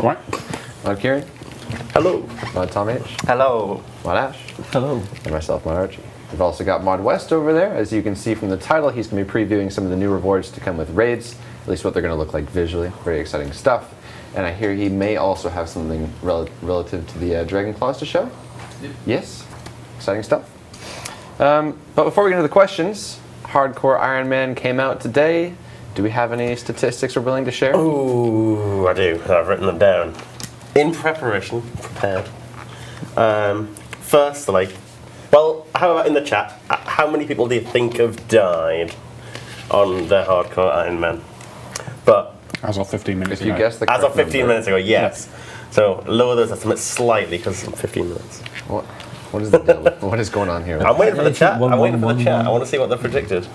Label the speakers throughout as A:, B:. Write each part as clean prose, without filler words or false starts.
A: Right.
B: I'm Kieran.
C: Hello.
B: Tom H.
D: Hello.
B: Ash.
C: Hello.
B: And myself, Archie. We've also got Mod West over there. As you can see from the title, he's going to be previewing some of the new rewards to come with raids, at least what they're going to look like visually. Very exciting stuff. And I hear he may also have something relative to the Dragon Claws to show. Yep. Yes. Exciting stuff. But before we get into the questions, Hardcore Iron Man came out today. Do we have any statistics we're willing to share?
C: Oh, I do. I've written them down. In preparation, prepared. Firstly, well, how about in the chat? How many people do you think have died on the Hardcore Iron Man? But
A: as of 15 minutes
B: if you
A: ago.
B: guess the
C: as of 15 minutes ago, yes.
A: Yeah.
C: So lower those estimates slightly because it's 15 minutes.
B: What is the deal? What is going on here?
C: I'm waiting for the chat. I'm waiting for the chat. I want to see what they've predicted.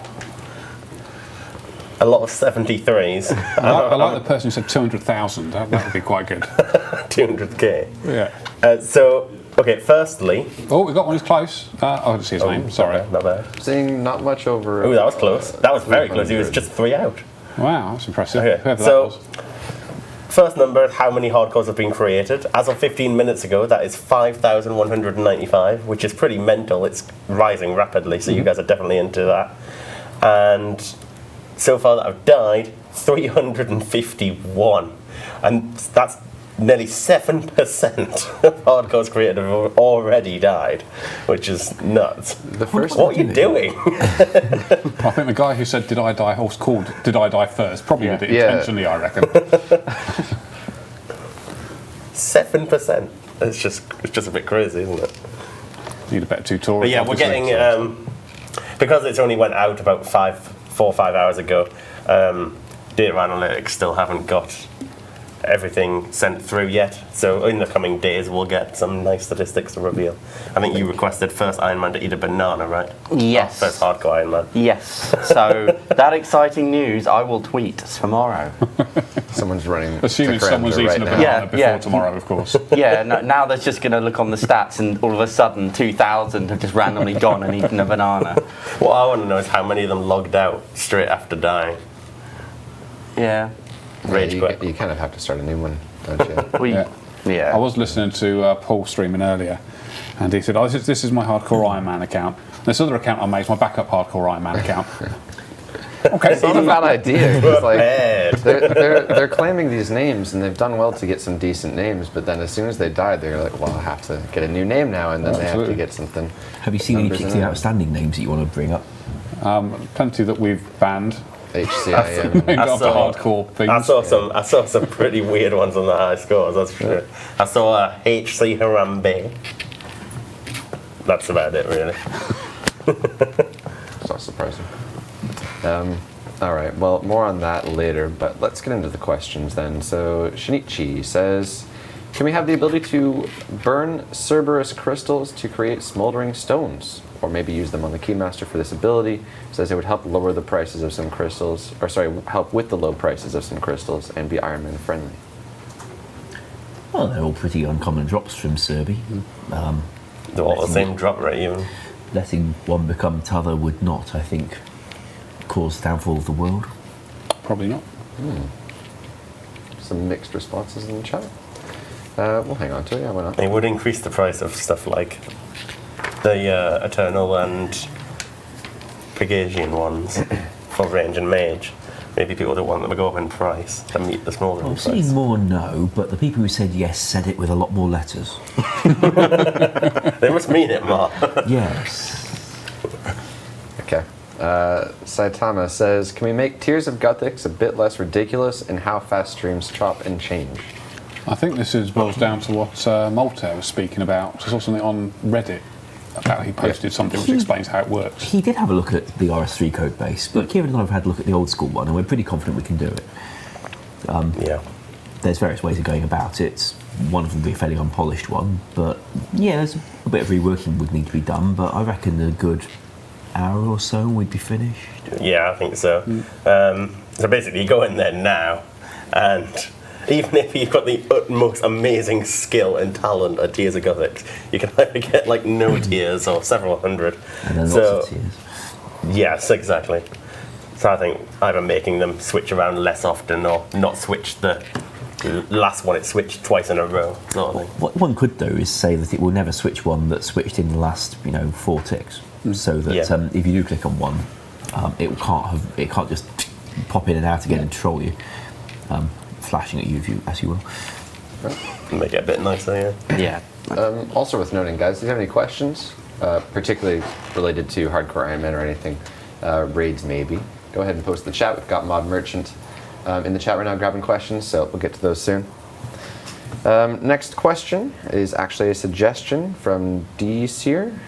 C: A lot of 73s.
A: I like the person who said 200,000. That would be quite good.
C: 200k.
A: Yeah.
C: So, okay, firstly...
A: Oh, we got one who's close. I didn't see his name. Sorry.
C: Not bad.
B: Seeing not much over...
C: Oh, that was close. That was very close. He was just 3 out.
A: Wow, that's impressive.
C: Okay,
A: Whoever
C: so,
A: that was.
C: First number, how many hardcores have been created? As of 15 minutes ago, that is 5,195, which is pretty mental. It's rising rapidly, so you guys are definitely into that. And so far that have died, 351. And that's nearly 7% of hardcores created have already died, which is nuts. What are you doing?
A: I think the guy who said, "Did I die?" was called "Did I die first?" Probably did it intentionally, I reckon.
C: 7%. It's just a bit crazy, isn't it?
A: Need a better tutorial.
C: But yeah, we're getting because it's only went out about 4 or 5 hours ago. Data analytics still haven't got everything sent through yet, so in the coming days we'll get some nice statistics to reveal. I think you requested first Iron Man to eat a banana, right?
D: Yes.
C: First hardcore Iron Man.
D: Yes. So that exciting news I will tweet tomorrow.
B: Someone's running.
A: Assuming someone's eaten a banana before tomorrow, of course.
D: Yeah. Now they're just going to look on the stats, and all of a sudden 2,000 have just randomly gone and eaten a banana.
C: What I want to know is how many of them logged out straight after dying.
D: Yeah.
C: Rage quit.
B: You kind of have to start a new one, don't you?
D: Yeah.
A: I was listening to Paul streaming earlier, and he said, "Oh, this is my Hardcore Iron Man account. This other account I made is my backup Hardcore Iron Man account." Okay,
B: it's not a bad idea.
C: Like,
B: they're claiming these names, and they've done well to get some decent names. But then, as soon as they died, they're like, "Well, I have to get a new name now," and then they have to get something.
E: Have you seen any particularly outstanding names that you want to bring up?
A: Plenty that we've banned.
B: HCIM.
A: Named after hardcore things.
C: I saw some pretty weird ones on the high scores, that's for sure. I saw HC Harambe. That's about it, really.
B: It's not surprising. Alright, well, more on that later, but let's get into the questions then. So, Shinichi says, can we have the ability to burn Cerberus crystals to create smoldering stones? Or maybe use them on the Keymaster for this ability. Says it would help lower the prices of some crystals, help with the low prices of some crystals and be Iron Man friendly.
E: Well, they're all pretty uncommon drops from Serby.
C: They're all the same drop rate, even.
E: Letting one become t'other would not, I think, cause the downfall of the world.
A: Probably not.
B: Some mixed responses in the chat. We'll hang on to it, yeah, why not?
C: It would increase the price of stuff like the Eternal and Pegasian ones for range and mage. Maybe people don't want them to go up in price to meet the smaller
E: I'm
C: price.
E: seeing more no, but the people who said yes said it with a lot more letters.
C: They must mean it, Mark.
E: Yes.
B: Okay. Saitama says, can we make Tears of Guthix a bit less ridiculous in how fast streams chop and change?
A: I think this boils down to what Moltaire was speaking about. I saw something on Reddit about he posted something which explains how it works.
E: He did have a look at the RS3 code base, but Kieran and I have had a look at the old school one, and we're pretty confident we can do it.
C: Yeah.
E: There's various ways of going about it. One of them would be a fairly unpolished one, but yeah, there's a bit of reworking would need to be done, but I reckon a good hour or so we'd be finished.
C: Yeah, I think so. So basically you go in there now, and even if you've got the utmost amazing skill and talent at Tears of Guthix, you can either get like no tears or several hundred.
E: And then lots of tears.
C: Yes, exactly. So I think either making them switch around less often or not switch the The last one, it switched twice in a row, sort of thing.
E: What one could do is say that it will never switch one that switched in the last 4 ticks, so that if you do click on one, it can't just pop in and out again and troll you, flashing at you as you will.
C: Make it a bit nicer,
D: Yeah.
B: Also worth noting, guys, do you have any questions, particularly related to Hardcore Iron Man or anything, raids maybe? Go ahead and post in the chat. We've got Mod Merchant in the chat right now grabbing questions, so we'll get to those soon. Next question is actually a suggestion from D. Sear.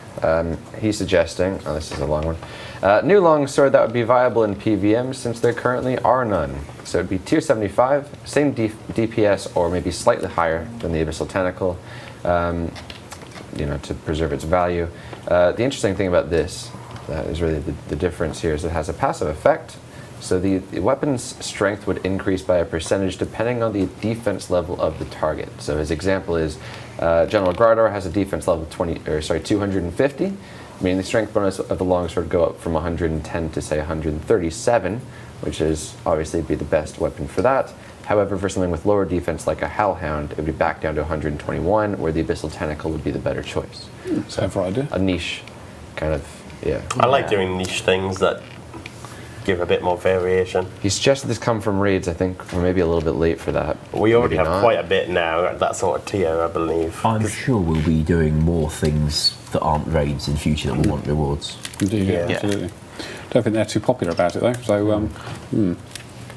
B: He's suggesting, this is a long one, new longsword that would be viable in PVM since there currently are none. So it'd be tier 75, same DPS or maybe slightly higher than the Abyssal Tentacle, to preserve its value. The interesting thing about this is really the difference here is it has a passive effect. So the weapon's strength would increase by a percentage depending on the defense level of the target. So his example is General Gardor has a defense level 250, meaning the strength bonus of the longsword go up from 110 to say 137, which is obviously be the best weapon for that. However, for something with lower defense like a Hellhound, it would be back down to 121, where the Abyssal Tentacle would be the better choice.
A: So
B: a niche kind of,
C: I like doing niche things that give a bit more variation.
B: He suggested this come from raids. I think we're maybe a little bit late for that.
C: We already
B: Maybe
C: have
B: not.
C: quite a bit now at that sort of tier, I believe.
E: I'm sure we'll be doing more things that aren't raids in future that will want rewards.
A: Indeed,
C: Yeah.
A: absolutely. Don't think they're too popular about it though. So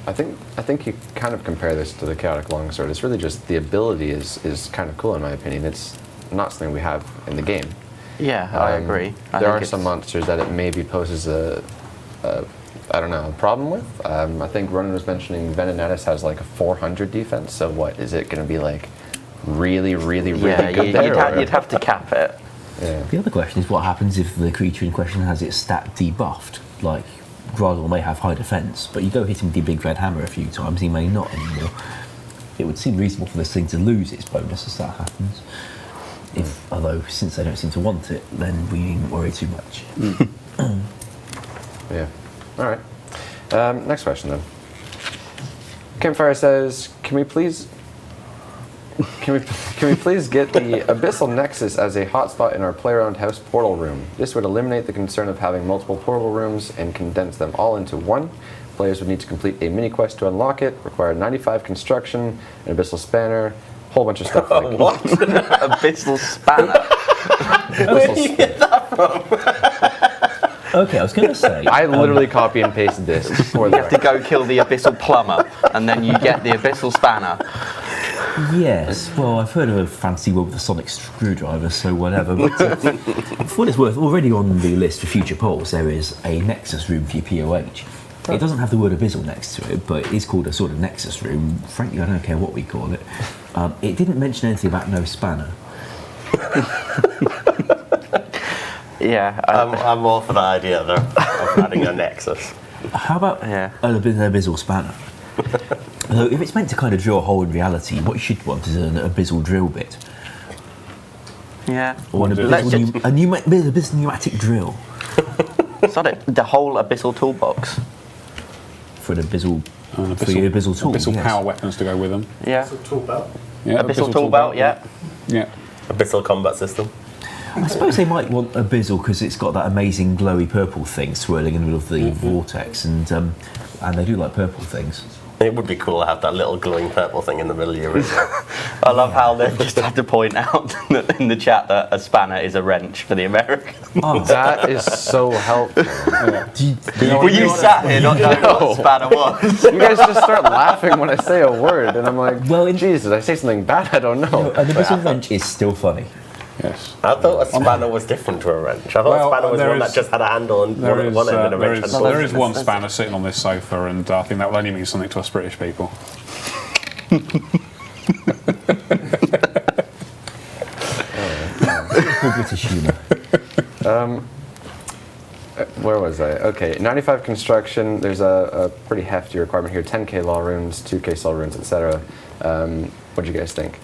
B: I think you kind of compare this to the Chaotic Longsword. It's really just the ability is kind of cool in my opinion. It's not something we have in the game.
D: Yeah, I agree.
B: There are some monsters that it maybe poses a problem with. I think Ronan was mentioning Venenatus has like a 400 defense. So what is it going to be like? Really good.
D: You'd have to cap it.
B: Yeah.
E: The other question is what happens if the creature in question has its stat debuffed? Like, Gradle may have high defense, but you go hit him with the big red hammer a few times, he may not anymore. It would seem reasonable for this thing to lose its bonus as that happens. Although, since they don't seem to want it, then we needn't worry too much.
B: Yeah. All right. Next question then. Campfire says, can we please get the Abyssal Nexus as a hotspot in our play-around house portal room? This would eliminate the concern of having multiple portal rooms and condense them all into one. Players would need to complete a mini quest to unlock it, require 95 construction, an Abyssal Spanner, a whole bunch of stuff like
C: What?
D: Abyssal Spanner.
B: Abyssal
C: Where did you get that from?
E: Okay, I was going to say...
B: I literally copy and pasted this for
D: You
B: the
D: have to go kill the Abyssal Plumber, and then you get the Abyssal Spanner.
E: Yes, well, I've heard of a fancy one with a sonic screwdriver, so whatever. But for what it's worth, already on the list for future polls, there is a Nexus room for your POH. It doesn't have the word Abyssal next to it, but it is called a sort of Nexus room. Frankly, I don't care what we call it. It didn't mention anything about no spanner.
D: Yeah.
C: I'm all for the idea though, of adding a nexus.
E: How about an Abyssal spanner? Although, if it's meant to kind of drill a hole in reality, what you should want is an Abyssal drill bit.
D: Yeah.
E: Or an Abyssal pneumatic drill.
D: Sod it. The whole Abyssal toolbox.
E: For an Abyssal...
A: an
E: for your Abyssal tool,
A: Abyssal
E: yes.
A: power weapons to go with them.
D: Yeah.
C: Tool belt.
A: Yeah,
D: Abyssal tool belt, yeah.
A: Yeah.
C: Abyssal combat system.
E: I suppose they might want Abyssal because it's got that amazing glowy purple thing swirling in the middle of the vortex, and they do like purple things.
C: It would be cool to have that little glowing purple thing in the middle of your wrist.
D: I love how they've just had to point out in the chat that a spanner is a wrench for the Americans.
E: Oh,
B: That is so helpful.
D: Were you sat here not knowing what a spanner was?
B: You guys just start laughing when I say a word, and I'm like,
E: Well,
B: geez, did I say something bad? I don't know.
E: an Abyssal wrench is still funny.
A: Yes.
C: I thought a spanner was different to a wrench. I thought
A: Well,
C: a spanner was
A: there
C: one
A: is-
C: that just had a handle and
A: There is,
C: one end and a
A: there
C: wrench
A: is,
C: had both.
A: there is one spanner sitting on this sofa, and I think that will only mean something to us British people.
E: British humour.
B: Where was I? Okay, 95 construction. There's a pretty hefty requirement here. 10k law runes, 2k soul runes, etc. What do you guys think?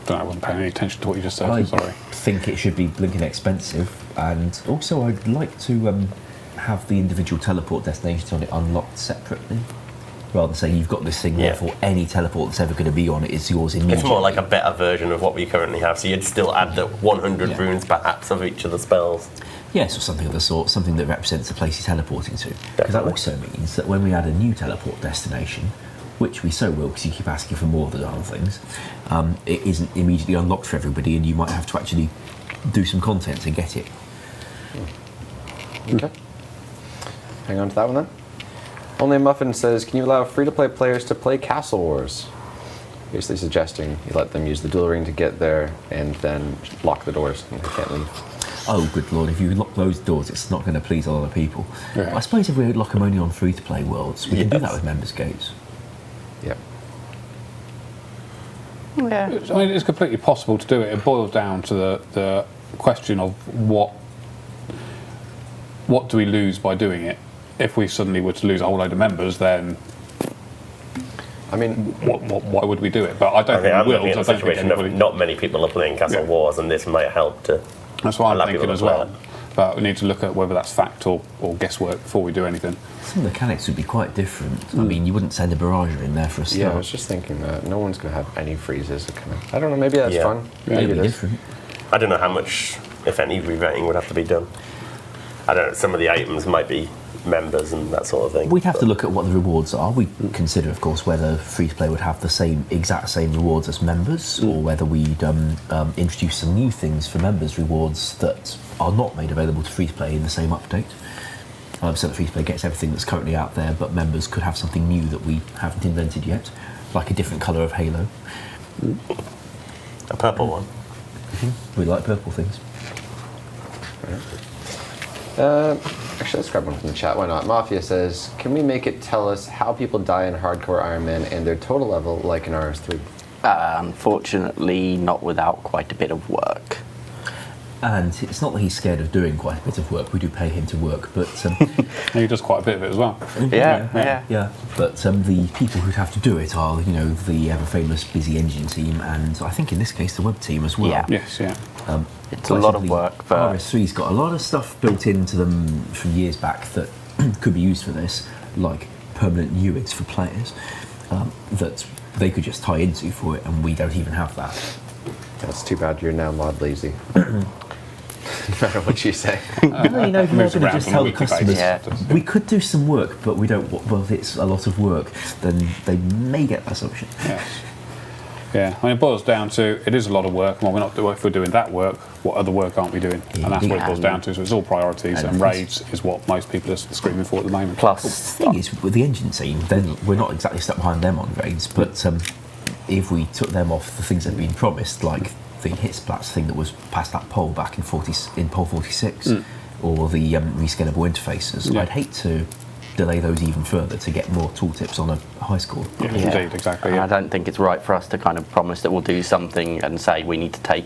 A: I wasn't paying any attention to what you just said.
E: I
A: Sorry.
E: think it should be blinking expensive, and also I'd like to have the individual teleport destinations on it unlocked separately. rather than saying you've got this thing,
C: Yeah.
E: therefore any teleport that's ever going to be on it is yours immediately.
C: It's more like a better version of what we currently have. So you'd still add the 100 runes perhaps of each of the spells.
E: Yes, or something of the sort, something that represents the place he's teleporting to. Because that
C: Definitely.
E: also means that when we add a new teleport destination, which we so will because you keep asking for more of the darn things, it isn't immediately unlocked for everybody, and you might have to actually do some content to get it.
B: Okay. Hang on to that one then. Only a Muffin says, can you allow free-to-play players to play Castle Wars? Basically suggesting you let them use the duel ring to get there and then lock the doors and they can't leave.
E: Oh, good lord, if you lock those doors, it's not going to please a lot of people.
A: Yeah.
E: I suppose if we lock them only on free-to-play worlds, we can do
C: Yes.
E: that with members' gates.
B: Yep.
D: Yeah.
A: I mean, it's completely possible to do it. It boils down to the question of what do we lose by doing it? If we suddenly were to lose a whole load of members, then
B: I mean,
A: why would we do it? But I don't
C: I mean, I'm
A: think we
C: looking
A: will.
C: at
A: I
C: the
A: don't think
C: situation of
A: anybody.
C: not many people are playing Castle
A: Yeah.
C: Wars, and this might help to.
A: That's what I'm
C: allow
A: thinking
C: people to
A: as
C: play
A: well.
C: it.
A: But we need to look at whether that's fact or guesswork before we do anything.
E: Some of the mechanics would be quite different. I mean, you wouldn't send a barrager in there for a start.
B: yeah, I was just thinking that no one's going to have any freezes. I don't know, maybe that's
C: Yeah.
B: fun.
A: Yeah,
B: Maybe
E: It'd
B: it
E: be
B: is.
E: different.
C: I don't know how much, if any, rewriting would have to be done. I don't know. Some of the items might be members and that sort of thing.
E: We'd have to look at what the rewards are. We consider, of course, whether free-to-play would have the exact same rewards as members, or whether we'd introduce some new things for members' rewards that are not made available to free-to-play in the same update. So that free-to-play gets everything that's currently out there, but members could have something new that we haven't invented yet, like a different colour of halo.
C: A purple one.
E: We like purple things.
B: Actually, let's grab one from the chat. Why not? Mafia says, can we make it tell us how people die in hardcore Iron Man and their total level like in RS3?
D: Unfortunately, not without quite a bit of work.
E: And it's not that he's scared of doing quite a bit of work. We do pay him to work, but
A: He does quite a bit of it as well.
D: Yeah.
E: But the people who'd have to do it are, the ever-famous busy engine team, and I think in this case the web team as well.
D: Yeah.
A: Yes, yeah.
D: It's a lot of work, but
E: RS3's got a lot of stuff built into them from years back that could be used for this, like permanent UIDs for players that they could just tie into for it, and we don't even have that.
B: That's too bad you're now mod lazy. No matter what you say.
E: If we're not
A: moves
E: going to
A: around
E: just
A: on a
E: tell the
A: weekly
E: customers,
D: basis.
E: we could do some work, but we don't. Well, if it's a lot of work, then they may get that assumption.
A: Yes. Yeah, I mean, it boils down to it is a lot of work. Well, if we're doing that work, what other work aren't we doing?
E: Yeah.
A: And that's what it boils
D: Yeah.
A: down to. So it's all priorities,
E: And
A: and raids is what most people are screaming for at the moment.
E: The
D: plus,
E: thing is, with the engine team, then we're not exactly stuck behind them on raids, but if we took them off the things that have been promised, like the hit splats thing that was past that poll back in poll 46, or the rescalable interfaces,
A: Yeah.
E: I'd hate to delay those even further to get more tooltips on a high score.
A: Yeah, indeed, exactly.
D: I
A: Yeah.
D: don't think it's right for us to kind of promise that we'll do something and say we need to take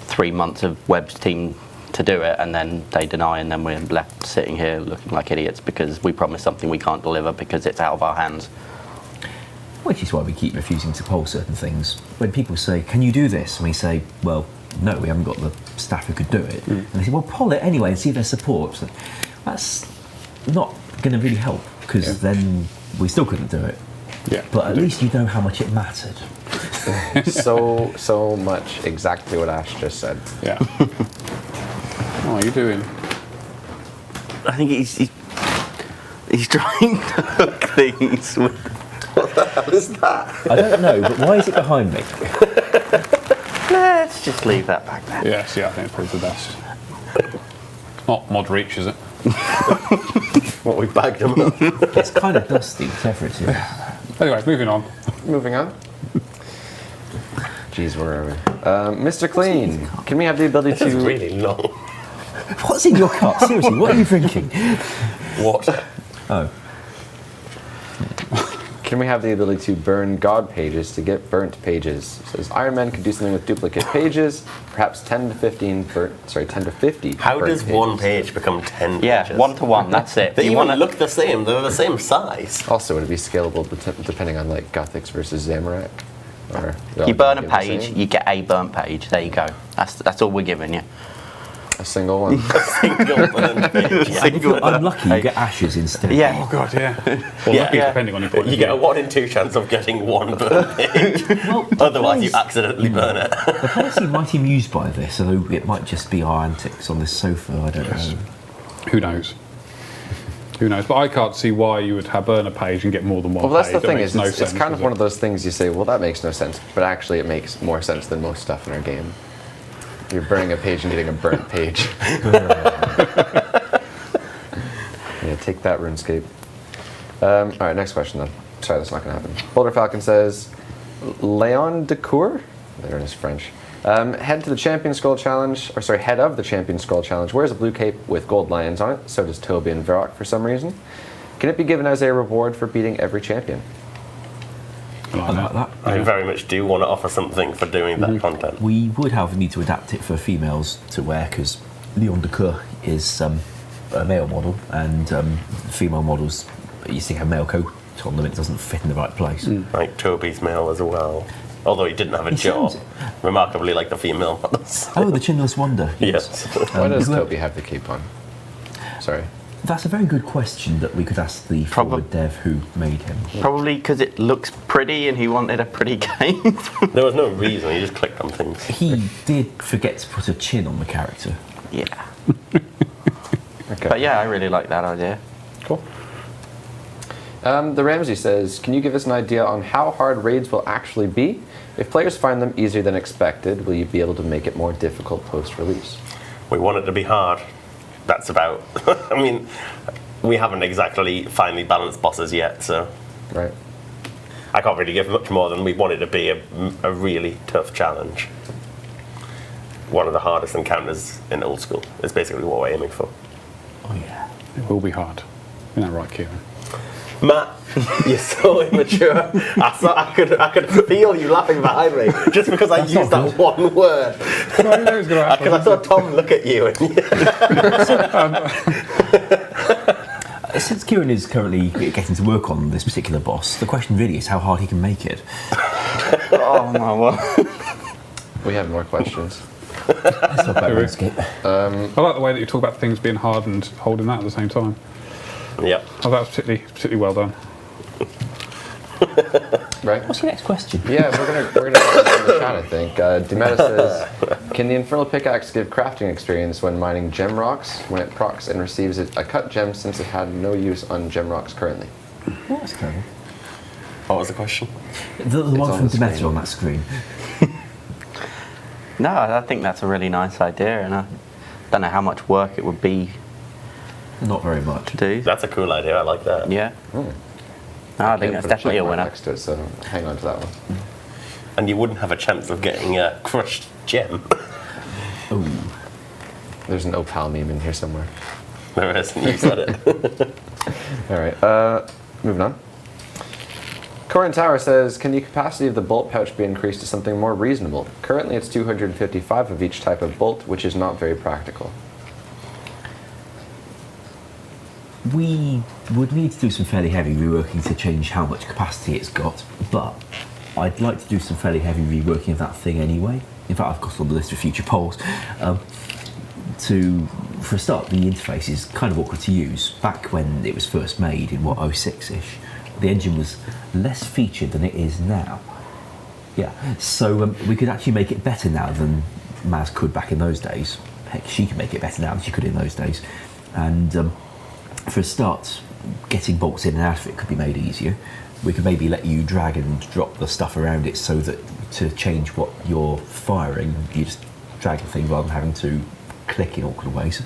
D: 3 months of Web's team to do it, and then they deny, and then we're left sitting here looking like idiots because we promised something we can't deliver because it's out of our hands.
E: Which is why we keep refusing to poll certain things. When people say, can you do this? And we say, well, no, we haven't got the staff who could do it. And they say, well, poll it anyway and see their support. So that's not going to really help, because then we still couldn't do it.
A: Yeah.
E: But at least you know how much it mattered.
B: so much exactly what Ash just said.
A: Yeah. What are you doing?
D: I think he's trying to hook things with.
C: What the hell is that?
E: I don't know, but why is it behind me?
D: Let's just leave that back there.
A: Yes, yeah, I think it's probably the best. Not mod reach, is it?
C: What, we bagged them up?
E: It's kind of dusty, whatever it is.
A: Anyway, moving on.
B: Moving on. Jeez, where are we? Mr. Clean, can we have the ability
C: This is
B: to...
C: really long.
E: What's in your cup? Seriously, what are you drinking?
C: What?
E: Oh.
B: Can we have the ability to burn God pages to get burnt pages? It says Iron Man could do something with duplicate pages, perhaps 10 to 50
C: How
B: burnt
C: does one page become 10
D: Yeah,
C: pages?
D: 1 to 1. That's it.
C: They
D: You
C: even
D: wanna-
C: look the same. They're the same size.
B: Also, would it be scalable depending on like Gothics versus Zamorak? Or
D: You burn a
B: the
D: page,
B: same?
D: you get a burnt page. There you go. That's all we're giving you.
B: A single one.
C: Single burn page.
E: And if you're unlucky, you get ashes instead.
D: Yeah.
A: Oh god, yeah. Well,
C: Yeah.
A: lucky depending on your point of
C: You get a
A: view.
C: 1 in 2 chance of getting 1 burn page. Otherwise, you accidentally burn it.
E: The players seem mighty amused by this, although it might just be our antics on this sofa, I don't know.
A: Who knows? Who knows? But I can't see why you would have burn a page and get more than one
B: Well, that's
A: page.
B: the
A: That
B: thing
A: makes
B: is,
A: no
B: it's
A: sense,
B: kind
A: does
B: of one
A: it?
B: of those things you say, well, that makes no sense, but actually it makes more sense than most stuff in our game. You're burning a page and getting a burnt page. Yeah, take that, RuneScape. All right, next question then. Sorry, that's not going to happen. Boulder Falcon says, Leon Decour? There it is, French. Head to the Champion Scroll Challenge, or sorry, head of the Champion Scroll Challenge, wears a blue cape with gold lions on it, so does Toby and Varrock for some reason. Can it be given as a reward for beating every champion?
A: I
E: I like that.
C: I very much do want to offer something for doing that content.
E: We would, however, need to adapt it for females to wear because Leon de Coeur is a male model, and female models you see have male coat on them. It doesn't fit in the right place.
C: Like Toby's male as well. Although he didn't have a
E: He
C: jaw.
E: sounds-
C: Remarkably like the female models.
E: Oh, the Chinless Wonder.
C: Yes.
B: Why does
E: who-
B: Toby have the cape on? Sorry.
E: That's a very good question that we could ask the forward dev who made him.
D: Probably because it looks pretty and he wanted a pretty game.
C: There was no reason, he just clicked on things.
E: He did forget to put a chin on the character.
D: Yeah.
B: Okay.
D: But yeah, I really like that idea.
B: Cool. The Ramsey says, can you give us an idea on how hard raids will actually be? If players find them easier than expected, will you be able to make it more difficult post-release?
C: We want it to be hard. That's about. I mean, we haven't exactly finally balanced bosses yet, so
B: Right.
C: I can't really give much more than we want it to be a really tough challenge. One of the hardest encounters in Old School is basically what we're aiming for.
E: Oh yeah.
A: It will be hard. Isn't that right, Kieran?
C: Matt, you're so immature. I could feel you laughing behind me just because I used that one word.
A: Well, you know it's gonna happen,
C: Because I saw Tom look at you. And
E: Since Kieran is currently getting to work on this particular boss, the question really is how hard he can make it.
D: Oh my word.
B: We have more questions.
E: Let's talk about RuneScape.
A: I like the way that you talk about things being hard and holding that at the same time.
C: yep.
A: Oh, that was particularly well done.
B: Right?
E: What's your next question?
B: Yeah, we're gonna talk in the chat, I think. Demeta says, can the Infernal Pickaxe give crafting experience when mining gem rocks when it procs and receives a cut gem since it had no use on gem rocks currently?
E: Oh, that's clever.
C: What was the question?
E: The one
B: on
E: from
B: the
E: Demeter
B: screen.
E: on that screen.
D: No, I think that's a really nice idea, and I don't know how much work it would be
E: Not very much.
D: to do.
C: That's a cool idea. I like that.
D: Yeah. No, I think
B: Can't
D: that's
B: put
D: definitely a
B: check mark
D: winner.
B: next to it, so hang on to that one.
C: And you wouldn't have a chance of getting a crushed gem.
E: Oh,
B: There's an Opal meme in here somewhere.
C: There isn't. You said it.
B: All right, moving on. Corin Tower says, can the capacity of the bolt pouch be increased to something more reasonable? Currently it's 255 of each type of bolt, which is not very practical.
E: we would need to do some fairly heavy reworking to change how much capacity it's got, but I'd like to do some fairly heavy reworking of that thing anyway. In fact, I've got it on the list for future polls. For a start, the interface is kind of awkward to use. Back when it was first made in, 06-ish, the engine was less featured than it is now. Yeah, so we could actually make it better now than Maz could back in those days. Heck, she can make it better now than she could in those days. And for a start, getting bolts in and out of it could be made easier. We could maybe let you drag and drop the stuff around it so that to change what you're firing, you just drag the thing rather than having to click in awkward ways.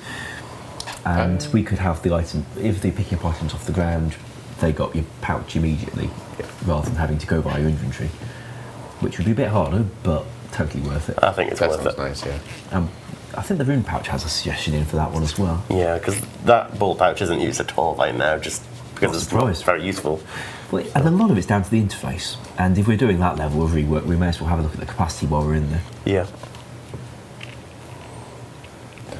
E: And we could have the item, if they're picking up items off the ground, they got your pouch immediately, rather than having to go by your inventory, which would be a bit harder, but totally worth it.
C: I think it's
B: That
C: worth
B: sounds
C: it.
B: nice, yeah.
E: I think the rune pouch has a suggestion in for that one as well.
C: Yeah, because that bolt pouch isn't used at all right now, just because
E: Not
C: it's
E: surprised.
C: very useful.
E: Well, and a lot of it's down to the interface. And if we're doing that level of rework, we may as well have a look at the capacity while we're in there.
C: Yeah.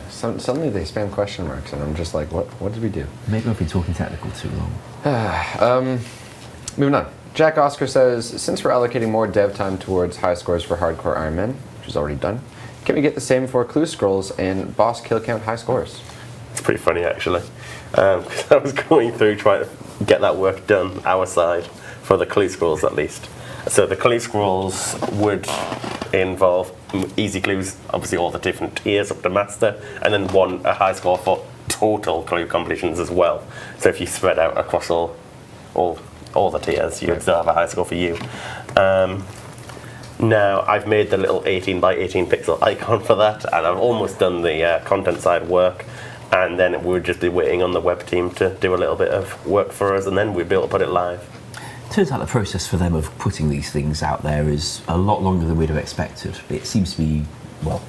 B: Suddenly they spam question marks, and I'm just like, what did we do?
E: Maybe I've been talking technical too long.
B: Moving on. Jack Oscar says, since we're allocating more dev time towards high scores for hardcore Iron Man, which is already done, Can we get the same for clue scrolls and boss kill count high scores?
C: It's pretty funny actually. 'Cause I was going through trying to get that work done our side for the clue scrolls at least. So the clue scrolls would involve easy clues, obviously all the different tiers up to master, and then a high score for total clue completions as well. So if you spread out across all the tiers, you would still have a high score for you. Now I've made the little 18 by 18 pixel icon for that, and I've almost done the content side work, and then we'd just be waiting on the web team to do a little bit of work for us, and then we'd be able to put it live.
E: Turns out the process for them of putting these things out there is a lot longer than we'd have expected. It seems to be, well,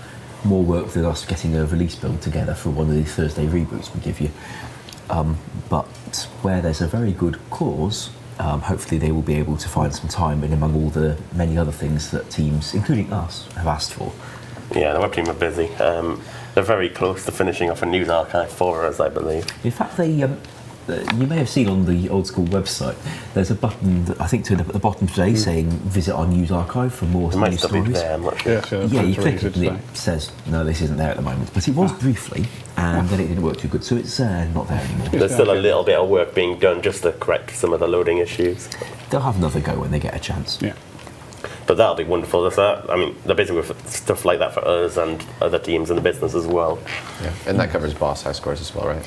E: more work than us getting a release build together for one of these Thursday reboots we give you. But where there's a very good cause, hopefully they will be able to find some time in among all the many other things that teams, including us, have asked for.
C: Yeah, the web team are busy. They're very close to finishing off a news archive for us, I believe.
E: In fact, they you may have seen on the Old School website, there's a button, I think, at the bottom today saying visit our news archive for more
C: It might
E: news
C: still be
E: stories.
C: there, I'm not sure.
E: Yeah, you click it and it says, no, this isn't there at the moment. But it was briefly, and then it didn't work too good, so it's not there anymore.
C: There's still a little bit of work being done just to correct some of the loading issues.
E: They'll have another go when they get a chance.
A: Yeah.
C: But that'll be wonderful. I mean, they're busy with stuff like that for us and other teams in the business as well.
B: Yeah. And that covers boss high scores as well, right?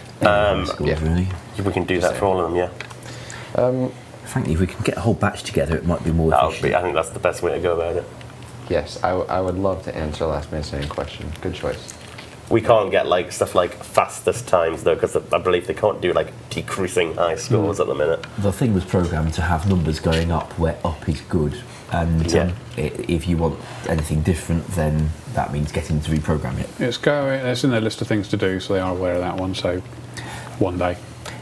E: Scores,
B: yeah.
E: really.
C: We can do that for all of them, yeah.
E: Frankly, if we can get a whole batch together, it might be more efficient.
C: I think that's the best way to go about it.
B: Yes, I would love to answer the last man standing question. Good choice.
C: We can't get like stuff like fastest times though, because I believe they can't do like decreasing high scores at the minute.
E: The thing was programmed to have numbers going up where up is good, and if you want anything different, then that means getting to reprogram it.
A: It's in their list of things to do, so they are aware of that one. So one day.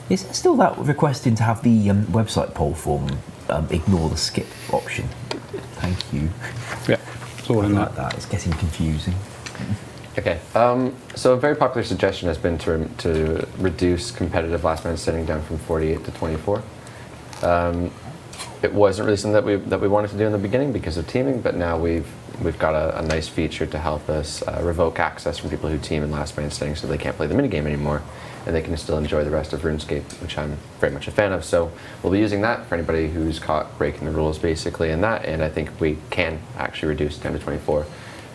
E: Is there still that requesting to have the website poll form ignore the skip option? Thank you.
A: Yeah, it's all in
E: Like
A: that.
E: that, it's getting confusing.
B: Okay, so a very popular suggestion has been to reduce competitive last man standing down from 48 to 24. It wasn't really something that we wanted to do in the beginning because of teaming, but now we've got a nice feature to help us revoke access from people who team in last man standing, so they can't play the minigame anymore, and they can still enjoy the rest of RuneScape, which I'm very much a fan of. So we'll be using that for anybody who's caught breaking the rules, basically, in that. And I think we can actually reduce 10 to 24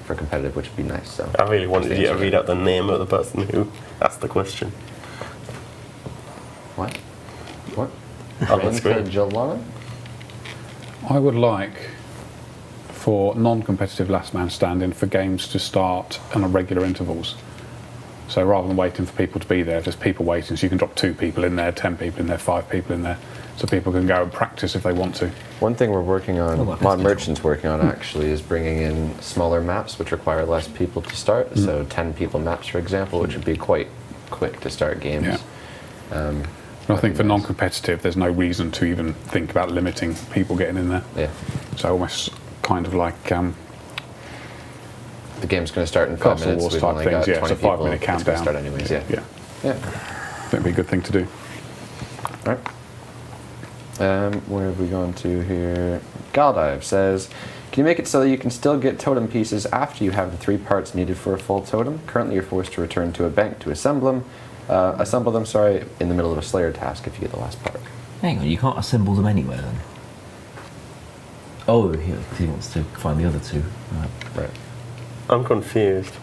B: for competitive, which would be nice. So
C: I really wanted you to read out the name of the person who asked the question.
B: What? What?
C: On the screen.
B: Jalana?
A: I would like for non-competitive last man standing for games to start on irregular intervals. So rather than waiting for people to be there, there's people waiting, so you can drop 2 people in there, 10 people in there, 5 people in there, so people can go and practice if they want to.
B: One thing we're working on,
E: that's
B: Mod
E: good.
B: Merchant's working on actually, is bringing in smaller maps which require less people to start. So 10 people maps, for example, which would be quite quick to start games.
A: Yeah. And I think for non-competitive, there's no reason to even think about limiting people getting in there.
B: Yeah.
A: So almost kind of like
B: The game's going to start in 5
A: Castle
B: minutes.
A: Wars
B: We've
A: type
B: only
A: things,
B: got
A: yeah.
B: 20
A: It's a 5
B: people.
A: minute
B: It's gonna
A: countdown.
B: start anyways, yeah.
A: Yeah.
B: Yeah.
A: I think it'd be a good thing to do.
B: All right. Where have we gone to here? Galdive says, can you make it so that you can still get totem pieces after you have the 3 parts needed for a full totem? Currently, you're forced to return to a bank to assemble them, in the middle of a Slayer task if you get the last part.
E: Hang on, you can't assemble them anywhere then? Oh, here, because he wants to find the other 2.
B: Right.
C: I'm confused.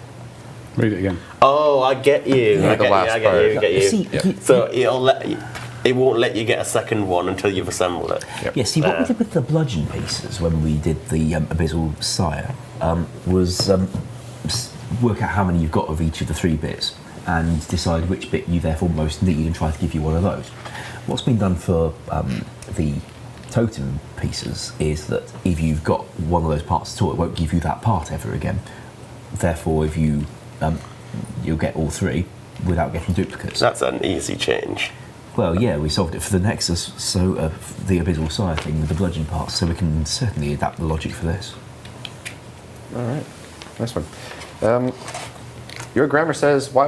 A: Read it again.
C: Oh, I get you.
B: Yeah,
C: I
B: the
C: get
B: last
C: you. I
B: part.
C: get you.
E: See,
C: So it won't let you get a second one until you've assembled it.
E: Yeah, see, what we did with the bludgeon pieces when we did the Abyssal Sire was work out how many you've got of each of the 3 bits and decide which bit you therefore most need and try to give you one of those. What's been done for the totem pieces is that if you've got one of those parts at all, it won't give you that part ever again. Therefore, if you you'll get all 3 without getting duplicates.
C: That's an easy change.
E: Well, yeah, we solved it for the Nexus, so the Abyssal Sire thing with the bludgeon parts, so we can certainly adapt the logic for this.
B: All right. Nice one. Your Grammar says, why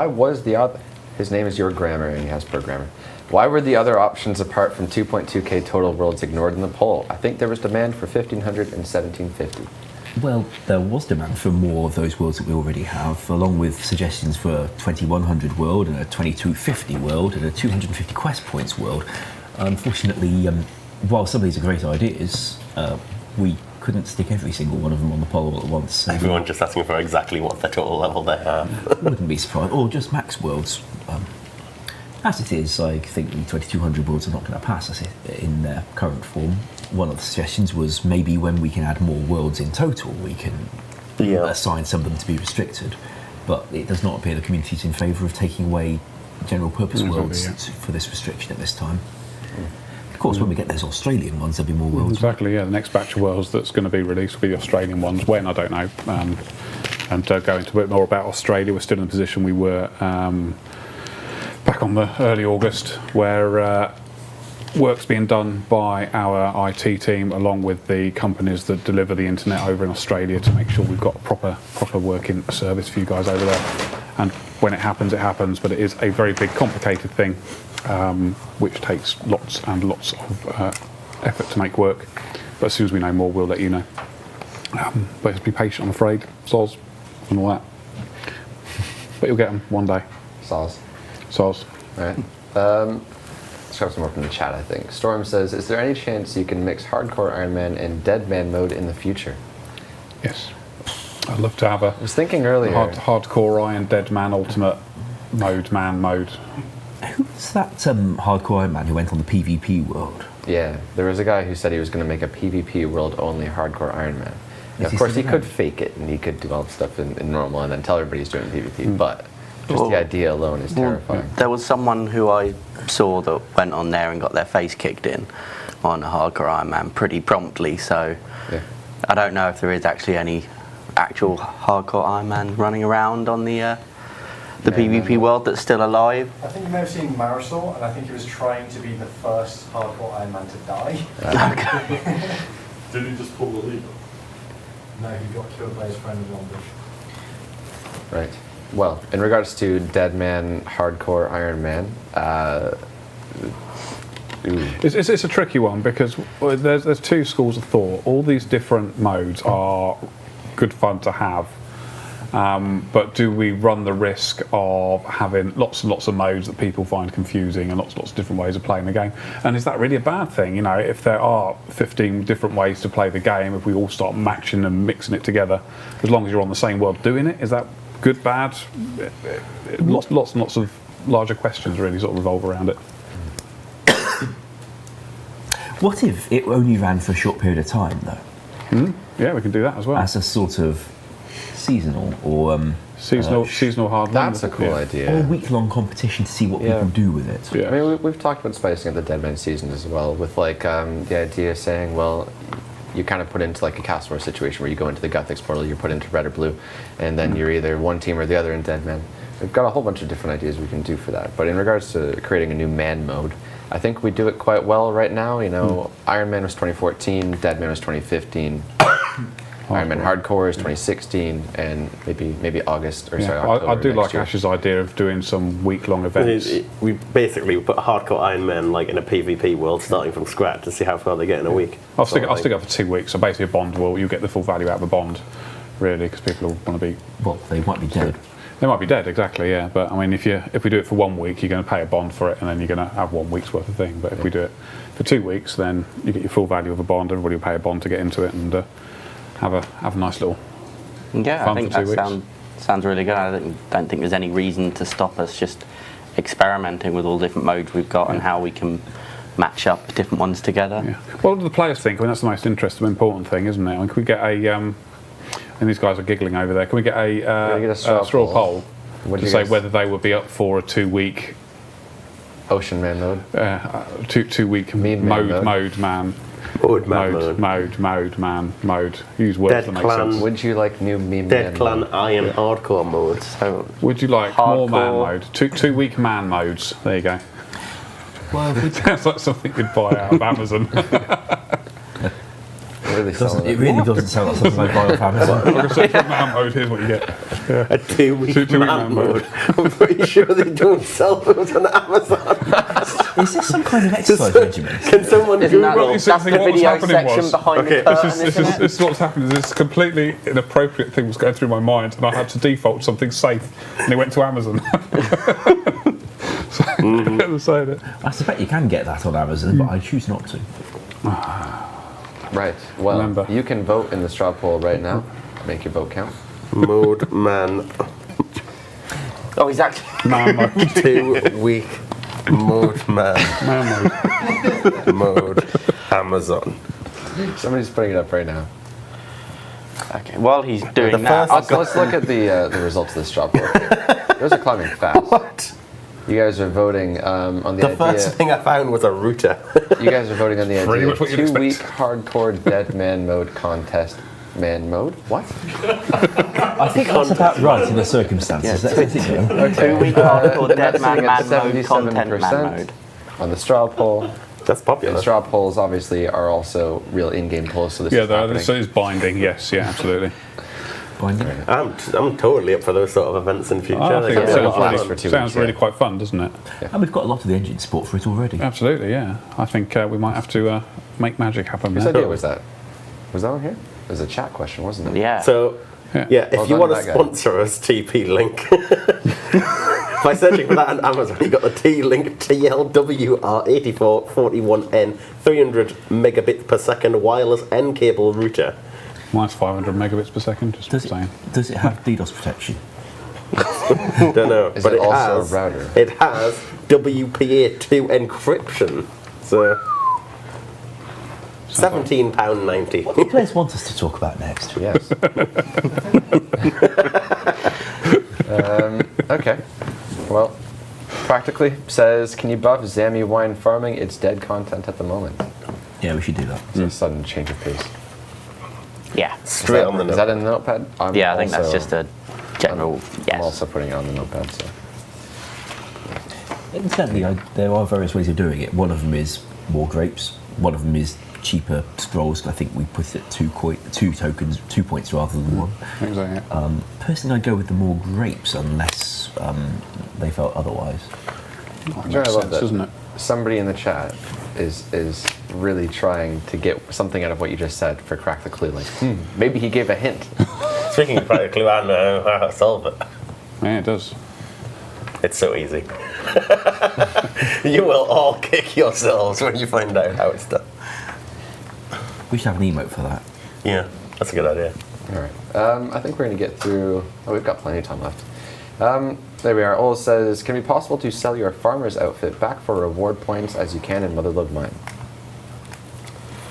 B: was the other... His name is Your Grammar, and he has programmer. Why were the other options apart from 2.2k total worlds ignored in the poll? I think there was demand for 1500 and 1750.
E: Well, there was demand for more of those worlds that we already have, along with suggestions for a 2100 world and a 2250 world and a 250 quest points world. Unfortunately, while some of these are great ideas, we couldn't stick every single one of them on the poll all at once. So
C: Everyone just asking for exactly what the total level they have.
E: wouldn't be surprised. Or just max worlds. As it is, I think the 2200 worlds are not going to pass us in their current form. One of the suggestions was maybe when we can add more worlds in total, we can assign some of them to be restricted. But it does not appear the community is in favour of taking away general purpose worlds for this restriction at this time. Of course, when we get those Australian ones, there'll be more worlds.
A: Exactly, yeah. The next batch of worlds that's going to be released will be the Australian ones. When, I don't know. And go into a bit more about Australia, we're still in the position we were back on the early August, where work's being done by our IT team along with the companies that deliver the internet over in Australia to make sure we've got a proper working service for you guys over there. And when it happens, but it is a very big, complicated thing, which takes lots and lots of effort to make work. But as soon as we know more, we'll let you know. But just be patient, I'm afraid, Soz, and all that. But you'll get them one day.
B: Soz.
A: Soz.
B: All right. Let's grab some more from the chat, I think. Storm says, is there any chance you can mix Hardcore Iron Man and Dead Man mode in the future?
A: Yes. I'd love to have a
B: I was thinking earlier.
A: hardcore Iron Dead Man Ultimate mode.
E: Who's that hardcore Iron Man who went on the PvP world?
B: Yeah, there was a guy who said he was going to make a PvP world only Hardcore Iron Man. Of course, he could fake it and he could do all the stuff in normal and then tell everybody he's doing PvP, but just the idea alone is terrifying.
D: There was someone who I saw that went on there and got their face kicked in on a Hardcore Iron Man pretty promptly, so I don't know if there is actually any actual Hardcore Iron Man running around on the PvP world that's still alive.
F: I think you may have seen Marisol, and I think he was trying to be the first Hardcore Iron Man to die.
D: Okay.
G: Did he just pull the lever?
F: No, he got killed by his friend in ambush.
B: Right. Well, in regards to Dead Man, Hardcore Iron Man,
A: It's a tricky one because there's two schools of thought. All these different modes are good fun to have, but do we run the risk of having lots and lots of modes that people find confusing and lots of different ways of playing the game? And is that really a bad thing? You know, if there are 15 different ways to play the game, if we all start matching and mixing it together, as long as you're on the same world doing it, is that good, bad? Lots and lots of larger questions really sort of revolve around it.
E: What if it only ran for a short period of time, though?
A: Yeah, we can do that as well.
E: As a sort of seasonal or
A: seasonal hard.
B: that's a cool idea.
E: or a week-long competition to see what people do with it.
A: Yeah.
B: I mean, we've talked about spicing up the Dead Man season as well, with like the idea of saying, well, you kind of put into like a Castle War situation where you go into the Gothic portal, you're put into red or blue, and then you're either one team or the other in Dead Man. We've got a whole bunch of different ideas we can do for that. But in regards to creating a new man mode, I think we do it quite well right now. You know, Iron Man was 2014, Dead Man was 2015. Iron Man Hardcore is 2016, and maybe August or sorry, October
A: I do
B: next
A: like
B: year.
A: Ash's idea of doing some week-long events.
C: We basically put Hardcore Iron Man like in a PvP world, starting from scratch to see how far they get in a week.
A: I'll stick up for 2 weeks. So basically, a bond will you get the full value out of a bond, really, because people want to be.
E: Well, they might be dead.
A: They might be dead, exactly. Yeah, but I mean, if we do it for 1 week, you're going to pay a bond for it, and then you're going to have 1 week's worth of thing. But if we do it for 2 weeks, then you get your full value of a bond. Everybody will pay a bond to get into it and have a nice little.
D: Yeah,
A: fun
D: I think
A: for 2
D: that
A: weeks.
D: sounds really good. I don't think there's any reason to stop us just experimenting with all the different modes we've got and how we can match up different ones together.
A: Yeah. Well, what do the players think? I mean, that's the most interesting, important thing, isn't it? I mean, can we get a? And these guys are giggling over there. Can we get a straw poll to say whether they would be up for a 2 week
B: Ocean Man mode?
A: 2 week mode. Use words
C: Dead
A: that make
C: Clan.
A: sense.
B: Would you like new meme
C: Dead
B: man
C: Clan
B: mode?
C: Iron Hardcore mode.
D: So
A: Would you like more man
D: Hardcore.
A: mode? 2 week man modes. There you go.
E: Well,
A: Sounds like something you'd buy out of Amazon.
B: Really selling
E: it really doesn't sound like something I buy off Amazon.
A: Like I said, for man mode, here's what you get.
C: A 2 week
A: Two-week
C: man
A: man mode.
C: mode. I'm pretty sure they don't sell those on Amazon.
E: Is this some kind of exercise regimen?
C: Can someone
D: Isn't that
C: Google?
A: you see,
D: that's the
A: what was
D: video
A: happening
D: section
A: was-
D: behind
C: Okay,
D: the curtain, isn't it?
A: This is what's happened. Is this completely inappropriate thing was going through my mind, and I had to default to something safe, and it went to Amazon. So,
E: I suspect you can get that on Amazon, but I choose not to.
B: Right. Well,
A: Remember.
B: you can vote in the straw poll right now. Make your vote count.
C: Mode man.
D: Oh, he's actually.
A: man mode.
C: 2 week mode man.
A: Man mode.
C: Mode Amazon.
B: Somebody's putting it up right now.
D: Okay, while he's doing
C: The
D: that,
C: first-
B: Let's look at the results of the straw poll. Those are climbing fast.
C: What?
B: You guys are voting on the
C: The
B: idea.
C: first thing I found was a router.
B: You guys are voting on the
A: Pretty
B: idea
A: much what
B: of
A: you'd
B: 2 week hardcore dead man mode contest. Man mode? What?
E: I think that's about right in the circumstances.
D: Yeah,
E: Let's let it go.
D: 2 week hardcore dead
B: That's
D: man
B: sitting at
D: mode content man
B: 77%
D: mode.
B: on the straw poll.
C: That's
B: And
C: popular.
B: straw polls obviously are also real in-game polls, so this
A: Yeah,
B: is happening.
A: so it's binding. Yes, yeah, absolutely.
E: Binding.
C: I'm totally up for those sort of events in future.
A: I think
C: Like,
A: it
B: yeah,
A: sounds,
B: it'll last
A: really,
B: for 2
A: sounds
B: weeks,
A: really
B: yeah.
A: quite fun, doesn't it?
E: And we've got a lot of the engine support for it already.
A: Absolutely, yeah. I think we might have to make magic happen
B: Whose
A: there.
B: idea was that? Was that on here? It was a chat question, wasn't it?
D: Yeah.
C: So,
A: Yeah.
C: yeah, if
B: Well
C: you
B: done,
C: want to
B: that guy.
C: sponsor us, TP Link. By searching for that on Amazon, you got the T-Link TLWR8441N 300 megabits per second wireless N cable router.
A: Mine's 500 megabits per second, just
E: Does
A: saying.
E: it have DDoS protection?
C: Don't know,
B: Is
C: but
B: it
C: it
B: also
C: has
B: a router?
C: It has WPA2 encryption. So £17.90.
E: What do players want us to talk about next?
B: Yes. Okay. Well, practically says, can you buff Zammy wine farming? It's dead content at the moment.
E: Yeah, we should do that.
B: It's a sudden change of pace.
D: Yeah.
C: Straight on the
B: Is
C: note.
B: that in the notepad? I'm
D: Yeah, I think that's
B: also-
D: just a general
B: I'm
D: yes.
B: also putting it on the notepad. So.
E: Incidentally, there are various ways of doing it. One of them is more grapes. One of them is cheaper scrolls. I think we put it 2 tokens, 2 points rather than one.
A: Exactly.
E: Personally, I'd go with the more grapes unless they felt otherwise.
B: I
A: Makes
B: love
A: sense,
B: that.
A: doesn't it?
B: Somebody in the chat is really trying to get something out of what you just said for Crack the Clue. Like, maybe he gave a hint.
C: Speaking of Crack the Clue, I know how to solve it.
A: Yeah, it does.
C: It's so easy. You will all kick yourselves when you find out how it's done.
E: We should have an emote for that.
C: Yeah, that's a good idea.
B: All right. I think we're going to get through. Oh, we've got plenty of time left. There we are. Old says, can it be possible to sell your farmer's outfit back for reward points as you can in Motherlode Mine?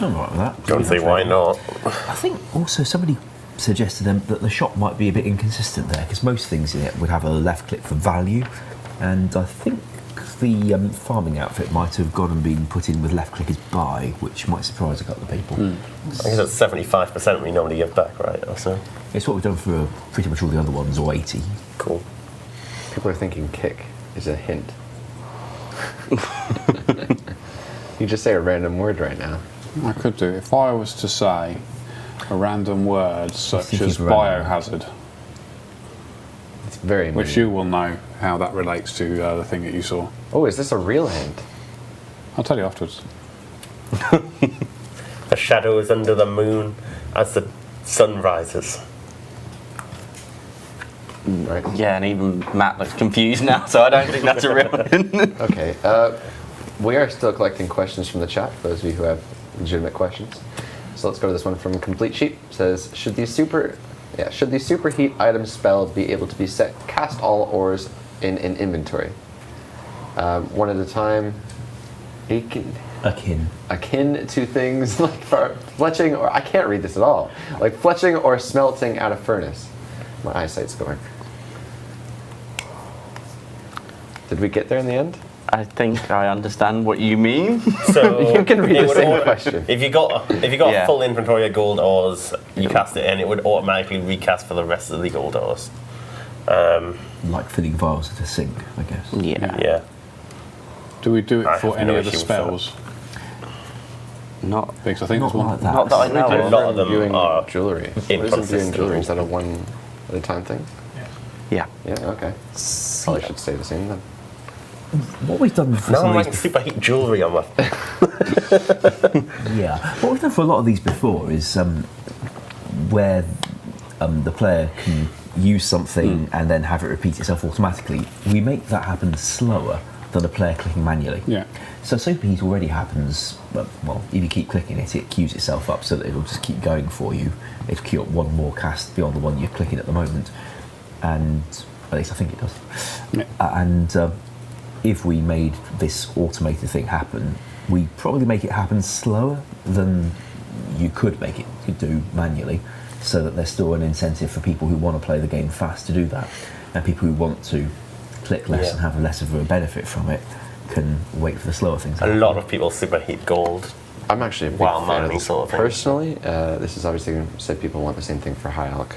E: I'm all right with that.
C: Don't see why not.
E: I think also somebody suggested that the shop might be a bit inconsistent there because most things in it would have a left click for value, and I think the farming outfit might have gone and been put in with left click as buy, which might surprise a couple of people.
C: I think that's 75% we normally give back, right? Or so.
E: It's what we've done for pretty much all the other ones, or 80.
C: Cool.
B: People are thinking kick is a hint. You just say a random word right now.
A: I could do. If I was to say a random word such
E: thinking
A: as
E: of a random
A: biohazard,
B: It's very
A: which
B: many.
A: you will know how that relates to the thing that you saw.
B: Oh, is this a real hint?
A: I'll tell you afterwards.
C: The shadows under the moon as the sun rises.
B: Right.
D: Yeah, and even Matt looks confused now, so I don't think that's a real.
B: Okay. We are still collecting questions from the chat, for those of you who have legitimate questions. So let's go to this one from Complete Sheep. It says, should the superheat item spell be able to be set cast all ores in an inventory? One at a time.
E: Akin.
B: Akin to things like fletching, or I can't read this at all. Like fletching or smelting at a furnace. My eyesight's going. Did we get there in the end?
D: I think I understand what you mean.
C: So
B: You can read
C: it
B: the
C: would
B: same question.
C: If you got
D: Yeah.
C: a full inventory of gold ores, you cast it in, it would automatically recast for the rest of the gold ores.
E: Like filling vials at a sink, I guess.
D: Yeah.
C: Yeah.
A: Do we do it
C: I
A: for
C: have
A: any
C: no
A: of the
C: issue with that.
A: spells?
D: Not.
A: Because I think
E: Not
A: there's one.
E: like that.
D: Not that I know
C: A
D: of.
C: lot of them
B: Viewing
C: are
B: jewelry. What is
C: inconsistent.
B: viewing jewelry? Is that a one at a time thing?
D: Yeah.
B: Yeah, okay. Probably should stay the same then.
E: what we've done for
C: Now
E: some
C: I'm
E: of
C: like
E: these
C: superheat jewellery on my.
E: what we've done for a lot of these before is where the player can use something and then have it repeat itself automatically. We make that happen slower than a player clicking manually.
A: Yeah.
E: So superheat already happens. Well, if you keep clicking it, it queues itself up so that it'll just keep going for you. It'll queue up one more cast beyond the one you're clicking at the moment, and at least I think it does.
A: Yeah.
E: And if we made this automated thing happen, we probably make it happen slower than you could make it do manually, so that there's still an incentive for people who want to play the game fast to do that, and people who want to click less and have less of a benefit from it can wait for the slower things.
C: A lot of people superheat gold.
B: I'm actually a big
C: While
B: fan of
C: mining
B: this.
C: sort of thing.
B: Personally, this is obviously going to say people want the same thing for high alch.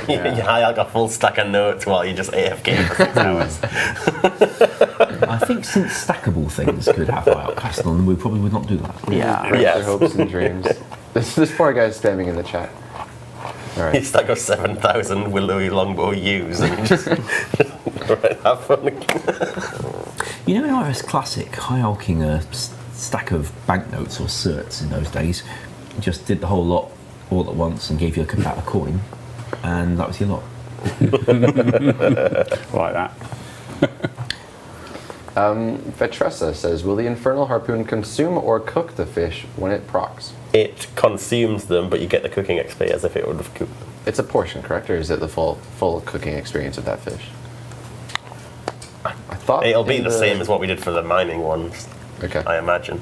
C: Yeah, I got a full stack of notes while you just AFK for 6 hours.
E: I think since stackable things could have outcast on them, we probably would not do that.
D: Yeah.
B: Break
C: Yes.
B: their hopes and dreams. This poor guy's spamming in the chat. All
C: You
B: right.
C: stack of 7,000 willowy longbow U's and you just right, have fun.
E: You know, in RS Classic, high alching a stack of banknotes or certs in those days, just did the whole lot all at once and gave you a coin, and that was your lot.
A: Like that.
B: Vetressa says, will the Infernal Harpoon consume or cook the fish when it procs?
C: It consumes them, but you get the cooking XP as if it would have cooked them.
B: It's a portion, correct? Or is it the full cooking experience of that fish? I thought
C: It'll be
B: in
C: the same as what we did for the mining ones,
B: Okay.
C: I imagine.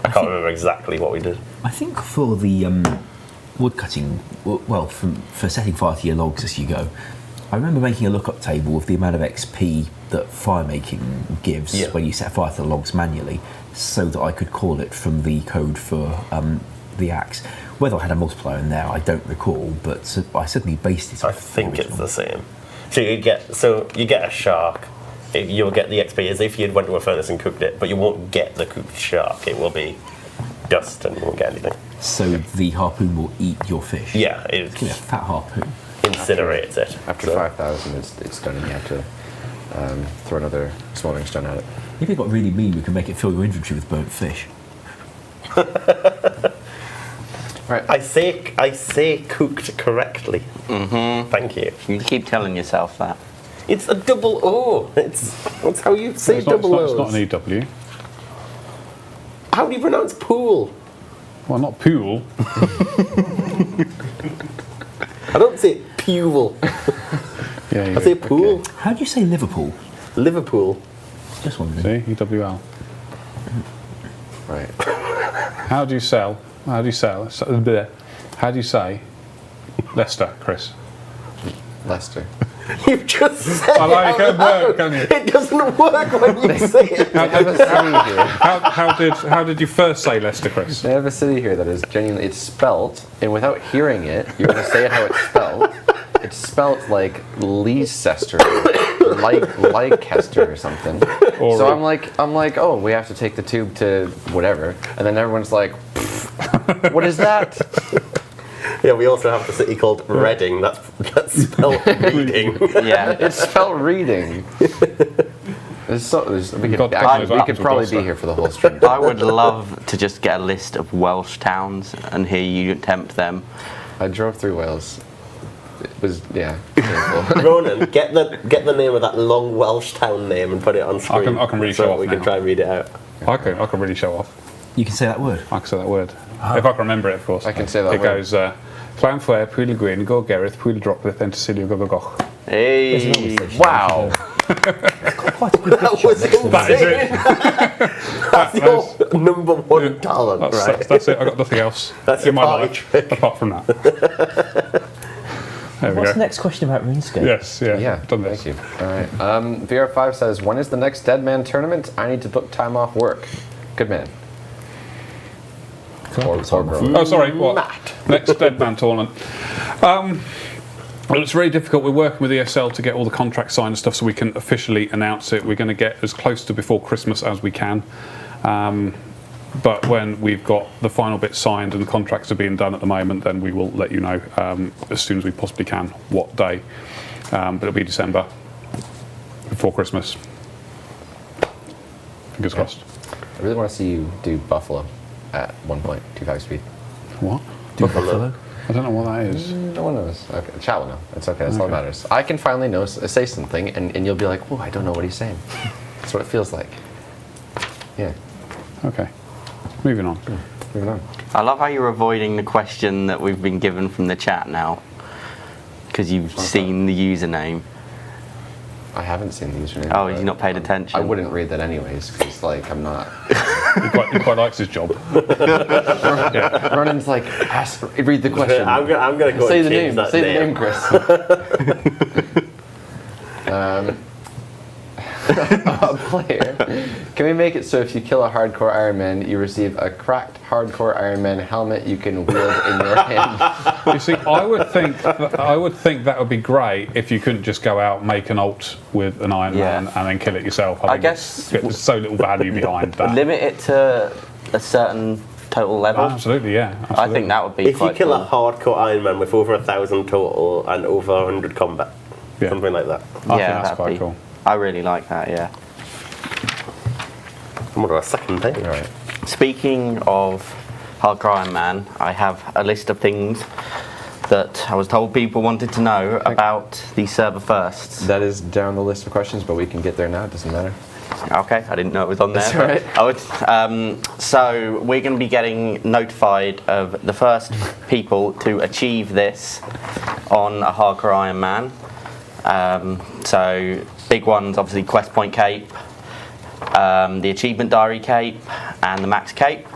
C: I can't remember exactly what we did.
E: I think for the wood cutting, well, for setting fire to your logs as you go, I remember making a lookup table of the amount of XP that fire making gives when you set fire to the logs manually, so that I could call it from the code for the axe. Whether I had a multiplier in there, I don't recall, but I certainly based it.
C: I think it's the same. So you get a shark. You'll get the XP as if you'd went to a furnace and cooked it, but you won't get the cooked shark. It will be dust and you won't get anything.
E: So the harpoon will eat your fish.
C: Yeah, it
E: It's a fat harpoon.
C: incinerates it.
B: After
C: So-
B: 5,000, it's done and you have to throw another smoldering stone at it.
E: If it got really mean, we can make it fill your inventory with burnt fish.
B: Right.
C: I say cooked correctly. Mm-hmm. Thank you.
D: You keep telling yourself that.
C: It's a double O. That's how you say
A: It's not,
C: double
A: it's not
C: O's.
A: an EW.
C: How do you pronounce pool?
A: Well, not pool.
C: I don't say pewel.
A: Yeah, you
C: I say
A: do.
C: pool.
E: How do you say Liverpool?
C: Liverpool.
E: Just wondering.
A: See, EWL.
B: Right.
A: How do you sell? How do you sell? Bleh. How do you say Leicester, Chris?
B: Leicester.
C: You've just said
A: I like
C: it
A: it. Work, can you?
C: It doesn't work when you say it.
B: They have a city here.
A: How did you first say Leicester, Chris?
B: They have a city here that is genuinely, it's spelt, and without hearing it, you're going to say it how it's spelt. It's spelt like Leicester, like Leicester or something.
A: Or-
B: So I'm like, oh, we have to take the tube to whatever, and then everyone's like, "Pfft, what is that?
C: Yeah, we also have the city called Reading. That's spelled reading.
D: Yeah.
B: It's spelt reading. We could,
A: God
B: actually,
A: knows
B: we
A: what
B: could
A: happens
B: probably
A: with
B: be
A: Gloucester.
B: here for the whole stream.
D: I would love to just get a list of Welsh towns and hear you attempt them.
B: I drove through Wales. It was, yeah, painful.
C: Ronan, get the name of that long Welsh town name and put it on screen.
A: I can really
C: so
A: show off
C: we can
A: now.
C: try and read it out.
A: I can really show off.
E: You can say that word.
A: I can say that word. If I can remember it, of course.
B: I can say that
A: it
B: word.
A: It goes, Clan Flair, Pwyl Gwyn, Go Gareth, Pwyl Droplet, then Cecilia Go Go Goch.
D: Hey.
B: Wow.
E: Quite a good
C: That was insane.
A: That is it.
C: That's your number one talent,
A: That's,
C: right?
A: that's it. I got nothing else.
C: That's
A: in
C: your
A: my
C: party
A: life
C: trick.
A: apart from that. There we
E: What's
A: go.
E: the next question about RuneScape?
A: Yes, yeah,
B: Yeah,
A: done this.
B: thank you. All right. VR5 says, when is the next Dead Man tournament? I need to book time off work. Good man. Or bro.
A: Oh, sorry. What?
C: Matt.
A: Next Dead Man tournament. Well, it's very difficult. We're working with ESL to get all the contracts signed and stuff so we can officially announce it. We're going to get as close to before Christmas as we can. But when we've got the final bit signed and the contracts are being done at the moment, then we will let you know as soon as we possibly can what day. But it'll be December. before Christmas. Fingers crossed.
B: I really want to see you do Buffalo at 1.25 speed.
A: What?
E: Do Buffalo.
A: I don't know what that is.
B: No one knows. Okay, chat will know. It's okay. That's all that matters. I can finally say something, and you'll be like, "Oh, I don't know what he's saying." That's what it feels like. Yeah.
A: Okay. Moving on.
B: Moving on.
D: I love how you're avoiding the question that we've been given from the chat now, because you've seen the username.
B: I haven't seen the username.
D: Oh, you've not paid attention.
B: I wouldn't read that anyways, because like I'm not.
A: He quite likes his job. Yeah.
B: Ronan's like, read the question.
C: I'm gonna go
B: Say
C: and
B: the
C: change
B: name.
C: that
B: Say
C: name.
B: the name, Chris. A player. Can we make it so if you kill a hardcore Iron Man, you receive a cracked hardcore Iron Man helmet you can wield in your hand?
A: You see, I would think that would be great if you couldn't just go out, make an alt with an Iron
D: Yeah.
A: Man, and then kill it yourself.
D: I
A: think
D: guess-
A: there's so little value behind that.
D: Limit it to a certain total level.
A: Absolutely, yeah.
D: I
A: Absolutely.
D: think that would be
C: If you
D: quite
C: kill
D: cool.
C: a hardcore Iron Man with over 1,000 total and over 100 combat,
A: Yeah.
C: something like that.
A: I think that's
D: that'd
A: quite
D: be-
A: cool.
D: I really like that, yeah.
C: I'm on a second thing.
B: All right.
D: Speaking of Hardcore Iron Man, I have a list of things that I was told people wanted to know about the server firsts.
B: That is down the list of questions, but we can get there now. It doesn't matter.
D: Okay, I didn't know it was on there.
B: That's all right.
D: I would, so we're going to be getting notified of the first people to achieve this on a Hardcore Iron Man. So big ones, obviously Quest Point Cape, the Achievement Diary Cape, and the Max Cape.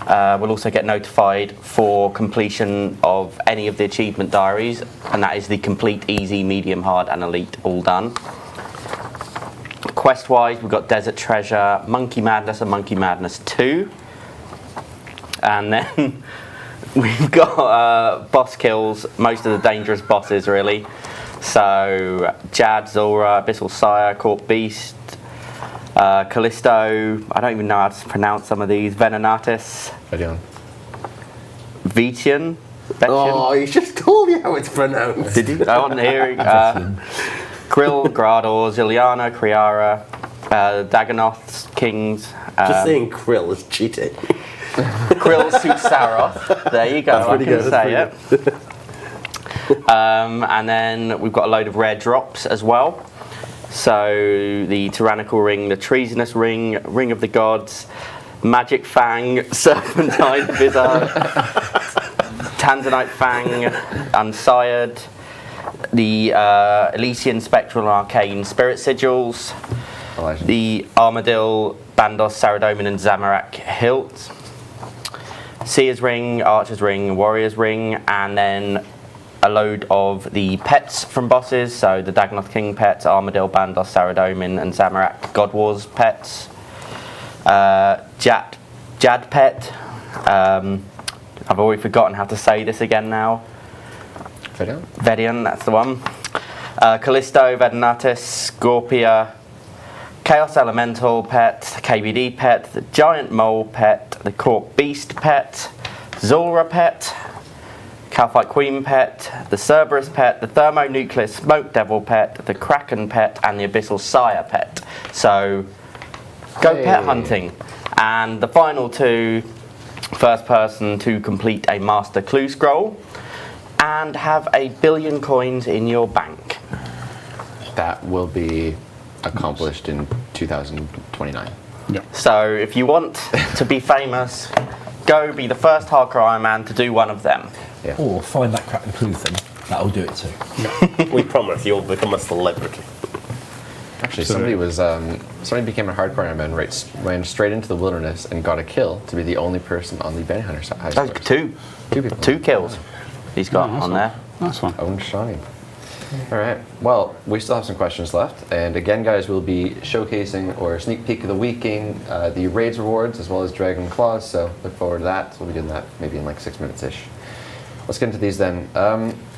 D: We'll also get notified for completion of any of the Achievement Diaries, and that is the complete, easy, medium, hard, and elite all done. Quest-wise, we've got Desert Treasure, Monkey Madness, and Monkey Madness 2. And then we've got boss kills, most of the dangerous bosses, really. So, Jad, Zora, Abyssal Sire, Corp Beast, Callisto, I don't even know how to pronounce some of these, Venenatis,
B: Adion.
D: Vetian.
C: Oh, you just told me how it's pronounced.
D: Did you? I wasn't hearing. Krill, Gradors, Ilyana, Kriara, Dagonoths, Kings.
C: Just saying Krill is cheating.
D: Krill suits Saroth. There you go.
C: That's
D: I
C: pretty
D: can
C: good,
D: say
C: that's
D: it. And then we've got a load of rare drops as well. So the Tyrannical Ring, the Treasonous Ring, Ring of the Gods, Magic Fang, Serpentine Vizard, Tanzanite Fang, Unsired, the Elysian Spectral and Arcane Spirit Sigils,
B: Elijah.
D: the Armadil, Bandos, Saradomin, and Zamorak Hilt, Seer's Ring, Archer's Ring, Warrior's Ring, and then a load of the pets from bosses, so the Dagonoth King pets, Armadil, Bandos, Saradomin, and Zamorak God Wars pets, Jad pet, I've already forgotten how to say this again now.
B: Adion.
D: Vedian, that's the one. Callisto, Vedenatis, Scorpia, Chaos Elemental pet, KVD pet, the Giant Mole pet, the Cork Beast pet, Zora pet, Calphite Queen pet, the Cerberus pet, the Thermonuclear Smoke Devil pet, the Kraken pet, and the Abyssal Sire pet. So, go pet hunting. And the final two, first person to complete a Master Clue Scroll and have 1 billion coins in your bank.
B: That will be accomplished in 2029.
A: Yeah.
D: So if you want to be famous, go be the first Hardcore Iron Man to do one of them.
B: Yeah.
E: Or find that crack and clue thing. That'll do it too.
C: We promise you'll become a celebrity.
B: Actually,
A: So-
B: somebody became a hardcore Iron Man, ran straight into the wilderness and got a kill to be the only person on the bounty hunter side.
D: Oh, two
B: people.
D: 2 kills he's got
A: nice
D: on
A: one.
D: there.
A: Nice one.
B: Own Shawnee. All right. Well, we still have some questions left, and again, guys, we'll be showcasing or sneak peek of the weeking the raids rewards as well as Dragon Claws. So look forward to that. We'll be doing that maybe in like 6 minutes ish. Let's get into these then.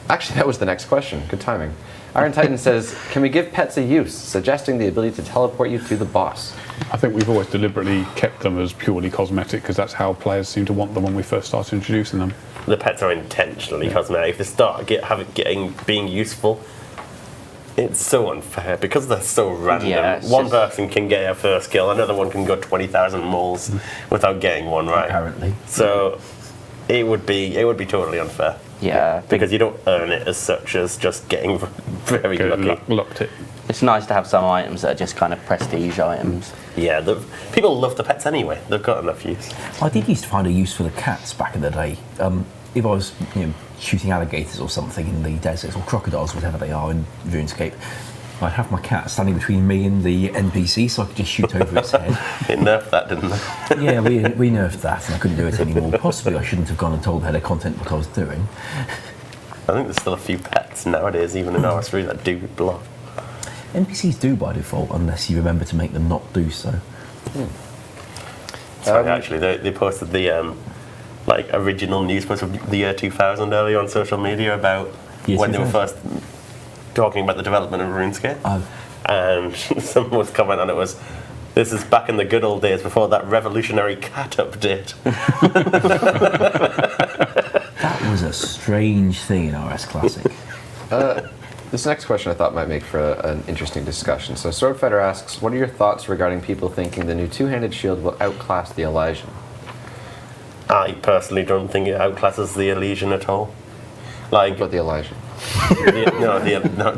B: Actually, that was the next question. Good timing. Iron Titan says, "Can we give pets a use?" Suggesting the ability to teleport you to the boss.
A: I think we've always deliberately kept them as purely cosmetic because that's how players seem to want them when we first started introducing them.
C: The pets are intentionally cosmetic. If they start being useful, It's so unfair because they're so random.
D: Yeah, it's
C: one
D: just-
C: person can get a first kill, another one can go 20,000 moles without getting one right.
E: Apparently.
C: So it would be totally unfair.
D: Yeah,
C: Because you don't earn it as such as just getting very
A: Good,
C: lucky.
A: locked it.
D: it's nice to have some items that are just kind of prestige items.
C: Yeah, people love the pets anyway. They've got enough use.
E: I did used to find a use for the cats back in the day. If I was shooting alligators or something in the deserts, or crocodiles, whatever they are in RuneScape, I'd have my cat standing between me and the NPC so I could just shoot over its head.
C: It nerfed that, didn't they?
E: Yeah, we nerfed that and I couldn't do it anymore. Possibly I shouldn't have gone and told the head of content what I was doing.
C: I think there's still a few pets nowadays, even in RS3, that do block.
E: NPCs do by default unless you remember to make them not do so.
C: Sorry, actually, they posted the original news post of the year 2000 earlier on social media about
E: Year
C: when they were
E: 2000?
C: first talking about the development of RuneScape.
E: Oh.
C: And someone's comment on it was, "This is back in the good old days before that revolutionary cat update."
E: That was a strange thing in RS Classic.
B: This next question I thought might make for an interesting discussion. So Swordfighter asks, what are your thoughts regarding people thinking the new two-handed shield will outclass the Elysian?
C: I personally don't think it outclasses the Elysian at all. Like,
B: What about the Elysian?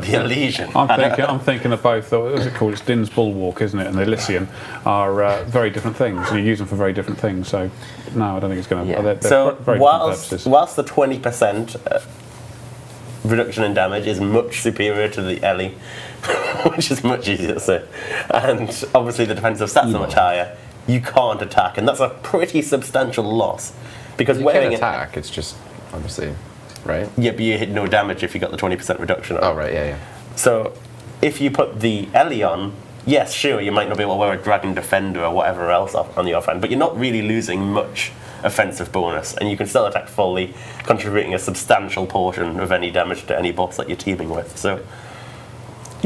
C: the Elysian.
A: I'm thinking of both. What is it called? It's Din's Bulwark, isn't it? And the Elysian are very different things. You use them for very different things. So, no, I don't think it's going to.
D: Yeah.
A: They're
C: So
A: very different purposes.
C: whilst the 20% reduction in damage is much superior to the Ellie, which is much easier to say, and obviously the defensive stats are much higher, you can't attack, and that's a pretty substantial loss. Because
B: You
C: wearing
B: can't
C: it,
B: attack, it's just, obviously, right?
C: yeah, but you hit no damage if you got the 20% reduction on.
B: Oh, right, yeah.
C: So if you put the Ellie on, yes, sure, you might not be able to wear a Dragon Defender or whatever else on the offhand, but you're not really losing much offensive bonus, and you can still attack fully, contributing a substantial portion of any damage to any boss that you're teaming with. So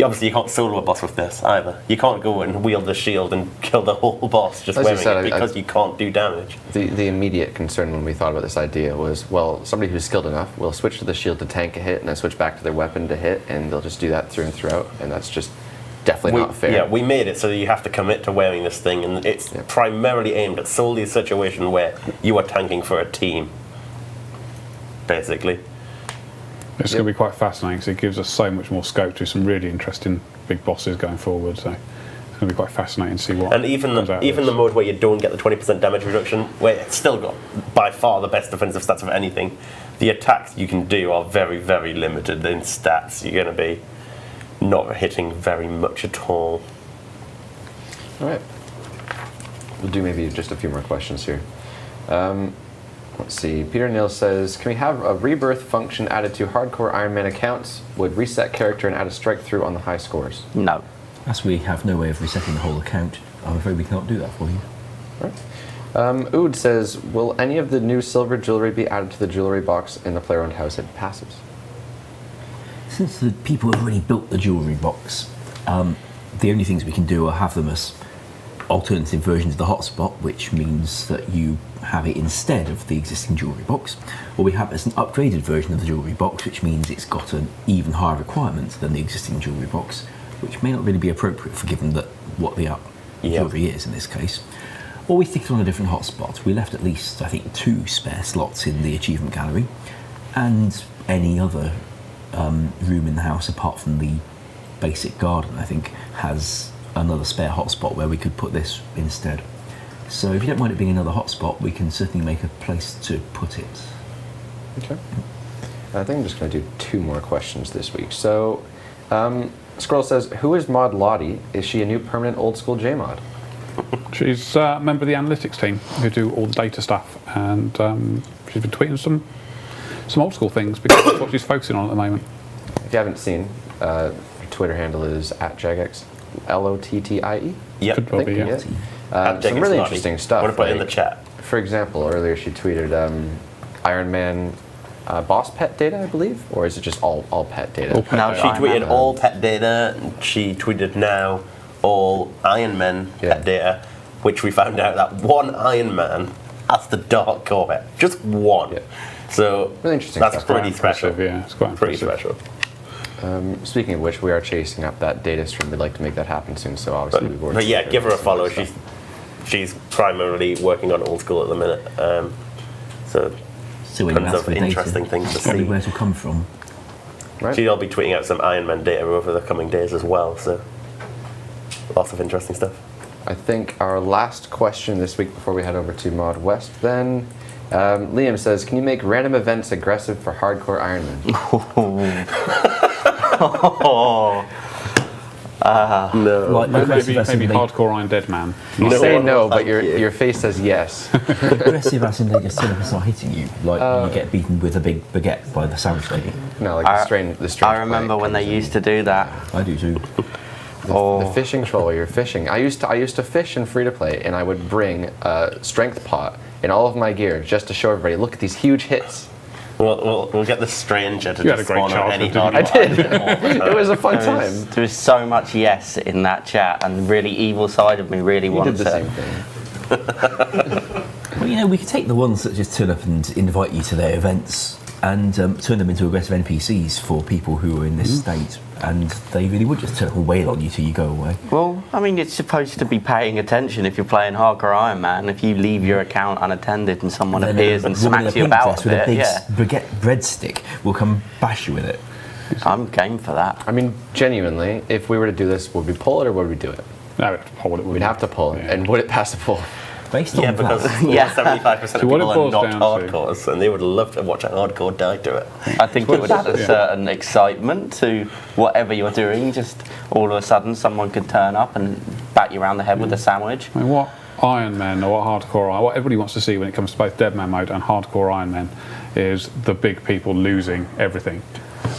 C: obviously you can't solo a boss with this either. You can't go and wield the shield and kill the whole boss just
B: As you
C: wearing
B: said,
C: it because you can't do damage.
B: The immediate concern when we thought about this idea was, well, somebody who's skilled enough will switch to the shield to tank a hit and then switch back to their weapon to hit, and they'll just do that through and throughout, and that's just definitely not fair.
C: Yeah, we made it so that you have to commit to wearing this thing, and it's primarily aimed at solely a situation where you are tanking for a team, basically.
A: It's going to be quite fascinating because it gives us so much more scope to some really interesting big bosses going forward. So it's going to be quite fascinating to see what.
C: And even
A: comes out of
C: even
A: this.
C: the mode where you don't get the 20% damage reduction, where it's still got by far the best defensive stats of anything, the attacks you can do are very, very limited in stats. You're going to be not hitting very much at all.
B: All right. We'll do maybe just a few more questions here. Let's see. Peter Neal says, can we have a rebirth function added to hardcore Iron Man accounts? Would reset character and add a strike through on the high scores?
D: No.
E: As we have no way of resetting the whole account, I'm afraid we can't do that for you.
B: All right. Ood says, will any of the new silver jewelry be added to the jewelry box in the player-owned house it passes?
E: Since the people have already built the jewellery box, the only things we can do are have them as alternative versions of the hotspot, which means that you have it instead of the existing jewellery box, or we have it as an upgraded version of the jewellery box, which means it's got an even higher requirement than the existing jewellery box, which may not really be appropriate for given that what the jewellery is in this case. Or we stick it on a different hotspot. We left at least, I think, 2 spare slots in the achievement gallery, and any other room in the house apart from the basic garden, I think, has another spare hotspot where we could put this instead. So if you don't mind it being another hotspot, we can certainly make a place to put it.
B: Okay. I think I'm just going to do 2 more questions this week. So, Scroll says, who is Mod Lottie? Is she a new permanent old school JMod?
A: She's a member of the analytics team who do all the data stuff, and she's been tweeting some old school things because that's what she's focusing on at the moment.
B: If you haven't seen, her Twitter handle is @jagex, LOTTIE.
C: Yep.
A: Could probably, yeah.
B: Some really interesting stuff.
C: I'm going to put it in the
B: like,
C: chat.
B: For example, earlier she tweeted Iron Man boss pet data, I believe? Or is it just all pet data?
A: All pet
D: No,
A: data.
C: She
D: Iron
C: tweeted
D: Man.
C: all pet data. She tweeted now all Iron Man pet data, which we found out that one Iron Man has the Dark Corvette. Just one.
B: Yeah.
C: So
B: Really interesting
C: that's
B: stuff.
C: pretty
A: Quite
C: special.
A: impressive, yeah, it's quite
C: Pretty
A: impressive.
C: special.
B: Speaking of which, we are chasing up that data stream. We'd like to make that happen soon. So obviously, we've worked.
C: But yeah, give her a follow.
B: Stuff.
C: She's primarily working on Old School at the minute. So
E: when you
C: tons
E: ask
C: of
E: for data,
C: interesting things to
E: probably
C: see.
E: where to come from.
B: Right.
C: She'll be tweeting out some Iron Man data over the coming days as well. So lots of interesting stuff.
B: I think our last question this week before we head over to Mod West then. Liam says, can you make random events aggressive for hardcore Ironman?
C: No.
E: Like,
A: Maybe
E: aggressive
A: hardcore Iron Dead Man.
B: You
C: No,
B: say no, but
C: thank you.
B: your face says yes.
E: aggressive as in they just sit up and start hitting you, like you get beaten with a big baguette by the sandwich lady.
B: No, like the strange
D: I remember when they used to do that.
E: I do too.
B: The fishing troll where you're fishing. I used to fish in free to play, and I would bring a strength pot in all of my gear just to show everybody. Look at these huge hits.
C: We'll get the stranger to
A: You had
C: just
A: a great
C: spawn on any
A: childhood,
C: hardcore.
B: I did. It was a fun time.
D: There was so much yes in that chat, and the really evil side of me really
B: You
D: wanted
B: did the
D: to.
B: same thing.
E: Well, we could take the ones that just turn up and invite you to their events and turn them into aggressive NPCs for people who are in this state, and they really would just turn up and wail on you till you go away.
D: Well, I mean, it's supposed to be paying attention if you're playing Hardcore Iron Man. If you leave your account unattended and someone
E: then
D: appears and
E: a woman in a
D: smacks you
E: pink
D: about
E: dress
D: a
E: with a
D: bit,
E: big
D: yeah,
E: baguette breadstick will come bash you with it.
D: I'm game for that.
B: I mean, genuinely, if we were to do this, would we pull it or would we do it?
A: No, we'd have to poll it.
B: We'd have to pull it.
A: Yeah.
B: And would it pass the poll?
E: Based on
C: Yeah,
E: that,
C: because
D: Yeah.
C: 75% of
A: So what
C: people
A: it
C: are
A: boils
C: not
A: down to-
C: hardcores, and they would love to watch a hardcore die to it.
D: I think it would add a certain excitement to whatever you're doing. Just all of a sudden, someone could turn up and bat you around the head with a sandwich.
A: I mean, what Iron Man or what hardcore, what everybody wants to see when it comes to both Dead Man mode and hardcore Iron Man is the big people losing everything.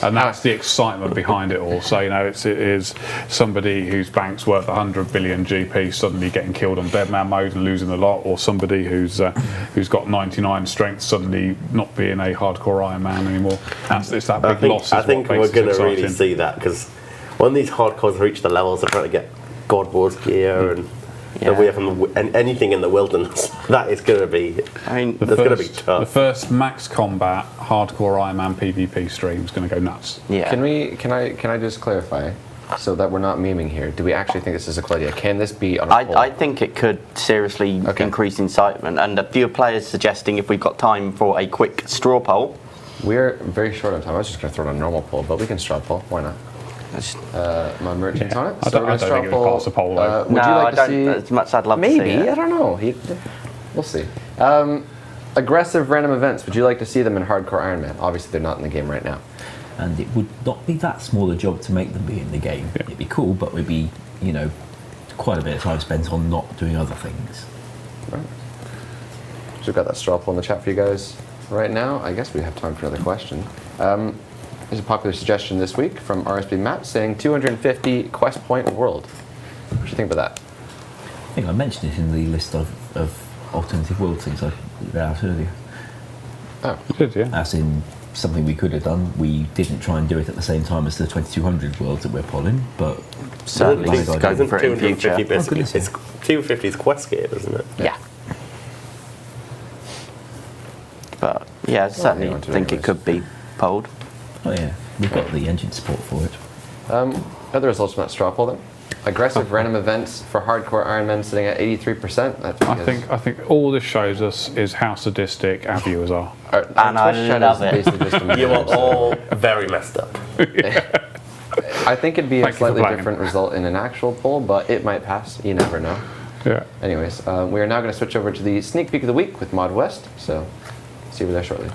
A: And that's the excitement behind it all. So, it is somebody whose bank's worth 100 billion GP suddenly getting killed on Dead Man mode and losing a lot, or somebody who's got 99 strength suddenly not being a hardcore Iron Man anymore. It's that big loss.
C: I
A: Is
C: think
A: what
C: we're
A: makes it
C: going to
A: exciting.
C: really see that, because when these hardcores reach the levels of trying to get God Wars gear and away from and anything in the wilderness, that is going to be.
D: I mean,
C: that's going to be
A: The
C: tough.
A: first max combat hardcore Iron Man PvP stream is going to go nuts.
D: yeah.
B: Can I just clarify so that we're not memeing here? Do we actually think this is a cool idea? Can this be on a poll?
D: I think it could seriously increase incitement, and a few players suggesting if we've got time for a quick straw poll.
B: We're very short on time. I was just going to throw in a normal poll, but we can straw poll. Why not? My merchant's on it.
A: I don't
B: we're gonna
A: think
B: straw
A: it would pass a poll, though.
B: would
D: no,
B: you like
D: I
B: to
D: don't.
B: see?
D: As much I'd love
B: Maybe,
D: to see it.
B: I don't know. We'll see. Aggressive random events. Would you like to see them in hardcore Iron Man? Obviously, they're not in the game right now.
E: and it would not be that small a job to make them be in the game.
A: Yeah.
E: It'd be cool, but it would be, quite a bit of time spent on not doing other things.
B: So we've got that straw poll in the chat for you guys right now. I guess we have time for another question. There's a popular suggestion this week from RSB Matt saying 250 quest point world. What do you think about that?
E: I think I mentioned it in the list of alternative world things I read out earlier.
B: Oh,
A: You did, yeah.
E: As in something we could have done. We didn't try and do it at the same time as the 2200 worlds that we're polling, but
D: Certainly
E: Valid
D: scope
E: idea.
C: Isn't
D: for it in
C: 250
D: future.
C: basically?
E: goodness,
C: It's 250's quest gear, isn't it?
D: Yeah. But yeah, I certainly
B: want to
D: think it
B: anyways.
D: could be polled.
E: Oh yeah, we've got the engine support for it.
B: Other results from that straw poll then. Aggressive random events for hardcore Ironman sitting at 83%. That's
A: I think all this shows us is how sadistic our viewers are.
B: Our
D: And I
B: Twitch chat
D: love
B: is
D: it.
B: basically just a
C: You are
B: meme,
C: all very messed up.
B: I think it'd be a
A: Thank you for
B: slightly
A: flagging.
B: different result in an actual poll, but it might pass. You never know.
A: Yeah.
B: Anyways, we are now going to switch over to the sneak peek of the week with Mod West. So, see you over there shortly.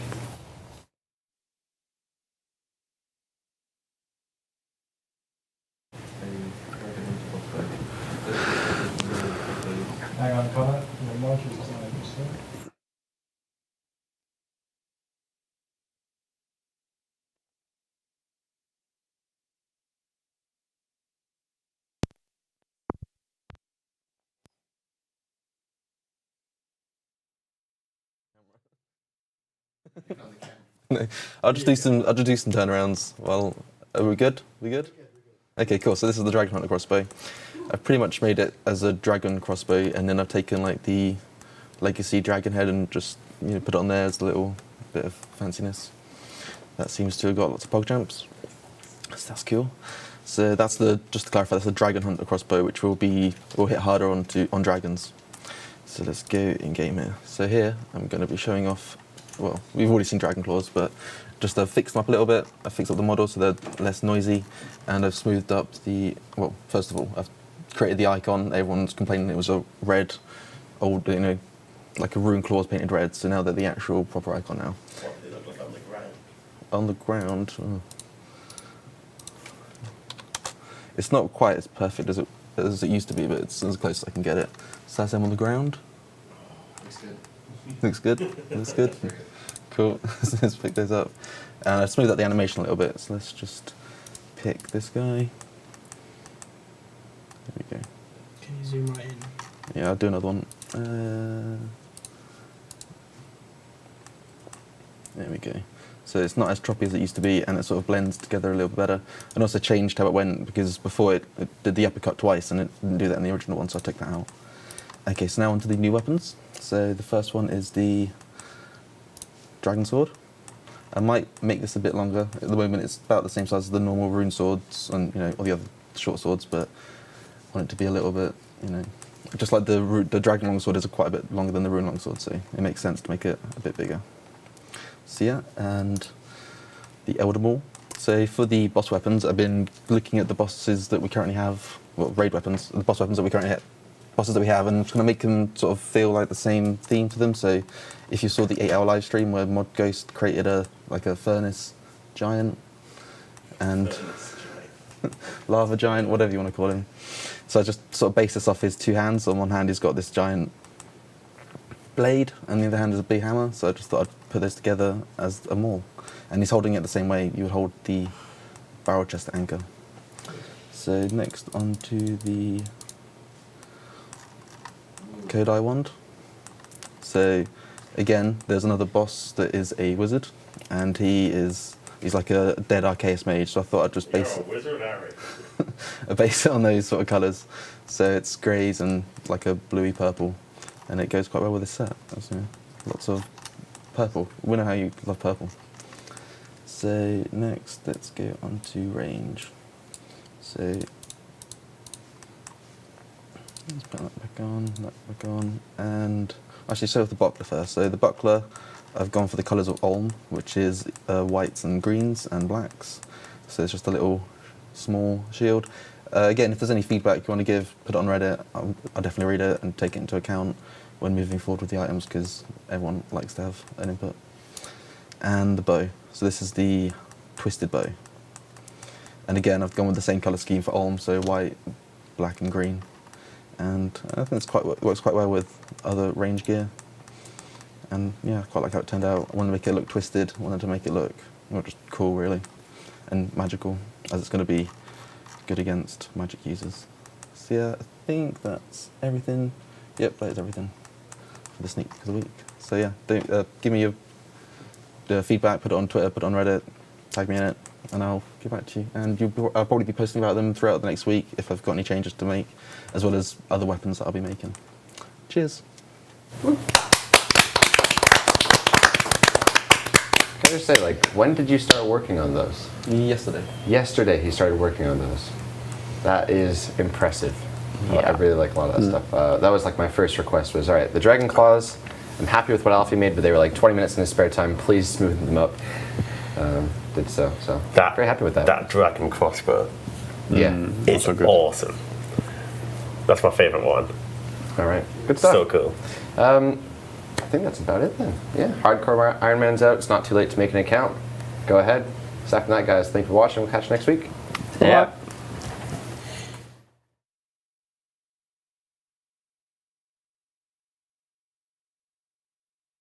F: Hang on, Connor. Your mic is not interesting.
G: I'll just do some turnarounds. Well, are we good? We good? Okay, cool. So this is the Dragon Hunter crossbow. I've pretty much made it as a dragon crossbow, and then I've taken like the legacy dragon head and just put it on there as a little bit of fanciness. That seems to have got lots of pog jumps. So that's cool. So that's just to clarify, that's a dragon hunter crossbow, which will hit harder on dragons. So let's go in game here. So here I'm going to be showing off. Well, we've already seen dragon claws, but just I've fixed them up a little bit. I've fixed up the model so they're less noisy, and I've smoothed up the. Well, first of all, I've created the icon. Everyone's complaining it was a red, old, like a rune claws painted red. So now they're the actual proper icon now.
C: What do they look like on the ground?
G: On the ground. It's not quite as perfect as it used to be, but it's as close as I can get it. So that's them on the ground.
F: Looks good.
G: Looks good. Looks good. Cool. Let's pick those up. And I've smoothed out the animation a little bit, so let's just pick this guy. There we go.
H: Can you zoom right in?
G: Yeah, I'll do another one. There we go. So it's not as choppy as it used to be, and it sort of blends together a little bit better. And also changed how it went, because before it did the uppercut twice, and it didn't do that in the original one, so I took that out. Okay, so now onto the new weapons. So the first one is the dragon sword. I might make this a bit longer. At the moment, it's about the same size as the normal rune swords and all the other short swords, but I want it to be a little bit, just like the dragon longsword is quite a bit longer than the rune longsword, so it makes sense to make it a bit bigger. So yeah, and the Elder Maul. So for the boss weapons, I've been looking at the bosses that we currently have, well, raid weapons, the boss weapons that we currently have, and I'm just going to make them sort of feel like the same theme to them. So if you saw the 8-hour live stream where Mod Ghost created a furnace giant and lava giant, whatever you want to call him. So I just sort of base this off his two hands. On one hand, he's got this giant blade, and the other hand is a big hammer. So I just thought I'd put this together as a maul. And he's holding it the same way you would hold the barrel chest anchor. So next onto the Kodai wand. So again, there's another boss that is a wizard, and he's like a dead Arceus mage. So I thought I'd just base it on those sort of colours. So it's greys and like a bluey purple, and it goes quite well with this set. Lots of purple. We know how you love purple. So next, let's go on to range. So let's put that back on, and actually show off the buckler first. So the buckler, I've gone for the colours of Ulm, which is whites and greens and blacks. So it's just a little small shield. Again, if there's any feedback you want to give, put it on Reddit. I'll definitely read it and take it into account when moving forward with the items, because everyone likes to have an input. And the bow. So this is the twisted bow. And again, I've gone with the same colour scheme for Ulm, so white, black and green. And I think it works quite well with other range gear. And yeah, I quite like how it turned out. I wanted to make it look twisted, I wanted to make it look just cool really, and magical, as it's going to be good against magic users. So yeah, I think that's everything. Yep, that is everything for the sneak peek of the week. So yeah, give me your feedback, put it on Twitter, put it on Reddit, tag me in it, and I'll get back to you. And I'll probably be posting about them throughout the next week if I've got any changes to make, as well as other weapons that I'll be making. Cheers.
B: Can I just say, when did you start working on those?
G: Yesterday.
B: Yesterday he started working on those. That is impressive.
D: Yeah.
B: I really like a lot of that stuff. That was my first request was, all right, the Dragon Claws, I'm happy with what Alfie made, but they were 20 minutes in his spare time. Please smooth them up. Did so. So very happy with that.
C: That dragon crossbow
B: It's
C: is awesome. That's my favourite one.
B: All right, good stuff.
C: So cool.
B: I think that's about it then. Yeah, Hardcore Iron Man's out. It's not too late to make an account. Go ahead. Aside from that, guys, thanks for watching. We'll catch you next week.
D: Yeah.